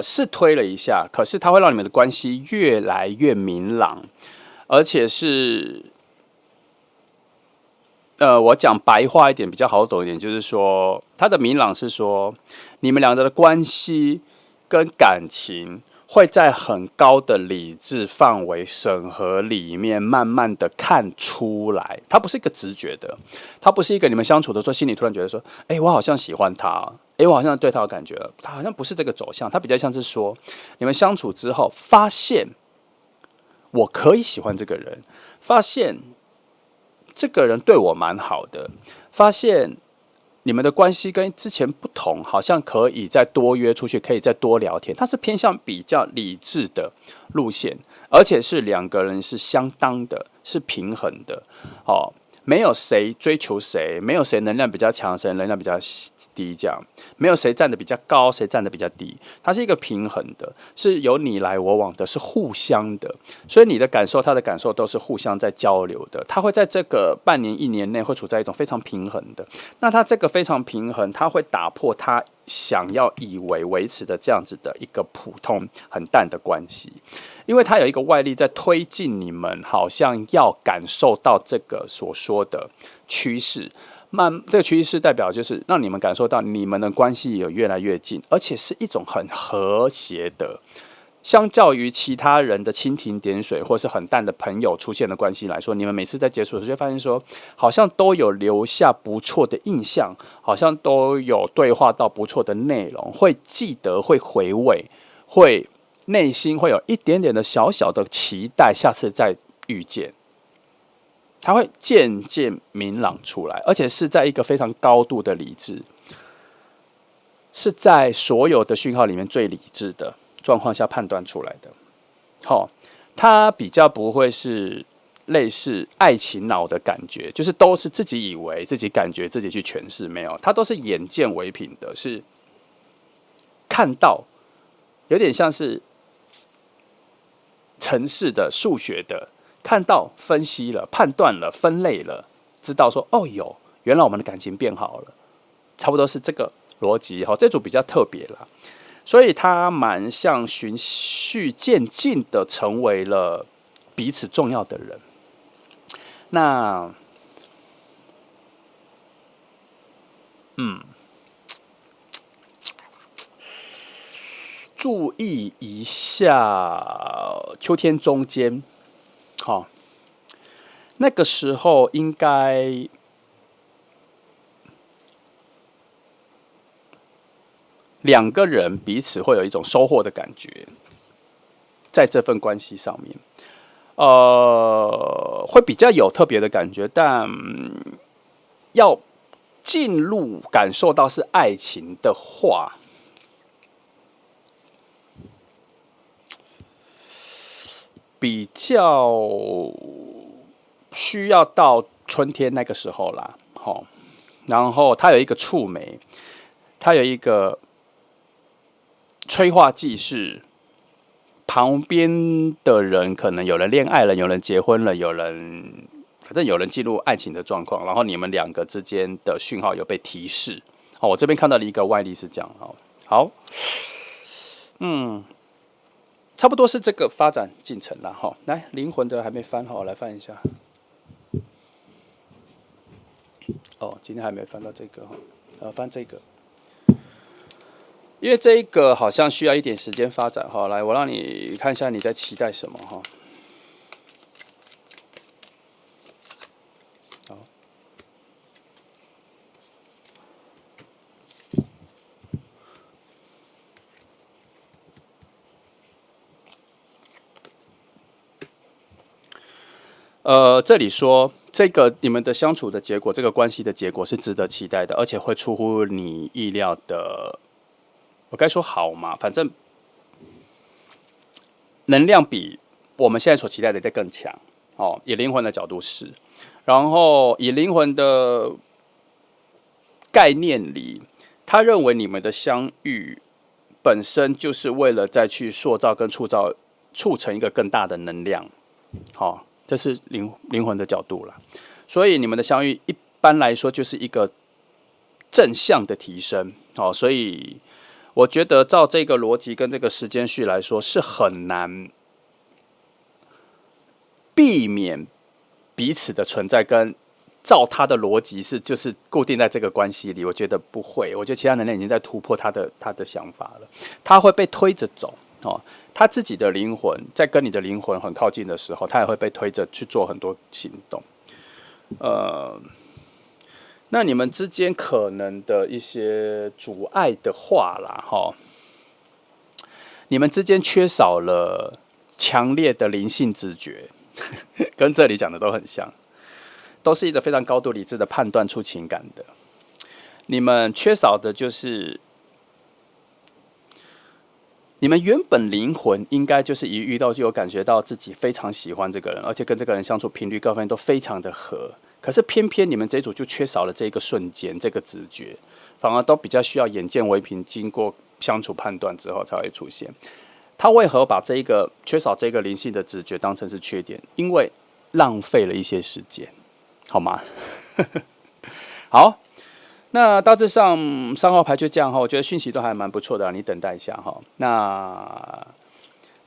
是推了一下，可是它会让你们的关系越来越明朗，而且是我讲白话一点比较好懂一点，就是说它的明朗是说你们两个的关系跟感情会在很高的理智范围审核里面慢慢的看出来，它不是一个直觉的，它不是一个你们相处的时候心里突然觉得说，哎，我好像喜欢他，哎，我好像对他有感觉了，他好像不是这个走向，它比较像是说你们相处之后发现我可以喜欢这个人，发现这个人对我蛮好的，发现你们的关系跟之前不同，好像可以再多约出去，可以再多聊天。它是偏向比较理智的路线，而且是两个人是相当的，是平衡的。哦，没有谁追求谁，没有谁能量比较强，谁能量比较低，这样没有谁站得比较高，谁站得比较低。它是一个平衡的，是有你来我往的，是互相的。所以你的感受，他的感受都是互相在交流的。他会在这个半年、一年内会处在一种非常平衡的。那他这个非常平衡，他会打破他想要以为维持的这样子的一个普通很淡的关系，因为他有一个外力在推进你们，好像要感受到这个所说的趋势。这个趋势代表就是让你们感受到你们的关系有越来越近，而且是一种很和谐的。相较于其他人的蜻蜓点水或是很淡的朋友出现的关系来说，你们每次在结束的时候就发现说，好像都有留下不错的印象，好像都有对话到不错的内容，会记得，会回味，会内心会有一点点的小小的期待，下次再遇见。它会渐渐明朗出来，而且是在一个非常高度的理智，是在所有的讯号里面最理智的状况下判断出来的。好，它比较不会是类似爱情脑的感觉，就是都是自己以为、自己感觉、自己去诠释，没有，它都是眼见为凭的，是看到，有点像是程式的、数学的。看到、分析了、判断了、分类了，知道说哦有，原来我们的感情变好了，差不多是这个逻辑哈。这组比较特别啦，所以他蛮像循序渐进的成为了彼此重要的人。那注意一下秋天中间。好，那个时候应该两个人彼此会有一种收获的感觉，在这份关系上面，会比较有特别的感觉，但要进入感受到是爱情的话，比较需要到春天那个时候啦，好，然后它有一个触媒，它有一个催化剂是旁边的人可能有人恋爱了，有人结婚了，有人反正有人进入爱情的状况，然后你们两个之间的讯号有被提示，好，我这边看到了一个外力是这样。好，差不多是这个发展进程了哈。来，灵魂的还没翻哈，我来翻一下。哦，今天还没翻到这个哈，翻这个，因为这一个好像需要一点时间发展哈。来，我让你看一下你在期待什么哈。这里说这个你们的相处的结果，这个关系的结果是值得期待的，而且会出乎你意料的。我该说好吗？反正能量比我们现在所期待的再更强哦。以灵魂的角度是，然后以灵魂的概念里，他认为你们的相遇本身就是为了再去塑造跟促成一个更大的能量。好，这是灵魂的角度了。所以你们的相遇一般来说就是一个正向的提升。好，所以我觉得照这个逻辑跟这个时间序来说，是很难避免彼此的存在跟照他的逻辑就是固定在这个关系里，我觉得不会。我觉得其他能量已经在突破他的想法了，他会被推着走哦。他自己的灵魂在跟你的灵魂很靠近的时候，他也会被推着去做很多行动。那你们之间可能的一些阻碍的话啦，哈，你们之间缺少了强烈的灵性直觉，跟这里讲的都很像。都是一个非常高度理智的判断出情感的，你们缺少的就是你们原本灵魂应该就是一遇到就有感觉到自己非常喜欢这个人，而且跟这个人相处频率各方面都非常的合。可是偏偏你们这一组就缺少了这个瞬间，这个直觉，反而都比较需要眼见为凭，经过相处判断之后才会出现。他为何把这一个缺少这个灵性的直觉当成是缺点？因为浪费了一些时间。好吗？好，那大致上3号牌就这样哈，我觉得讯息都还蛮不错的，你等待一下哈。那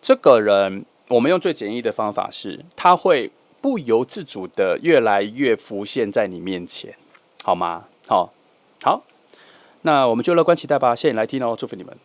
这个人，我们用最简易的方法是，他会不由自主的越来越浮现在你面前，好吗？好，那我们就乐观期待吧。谢谢你来听哦，祝福你们。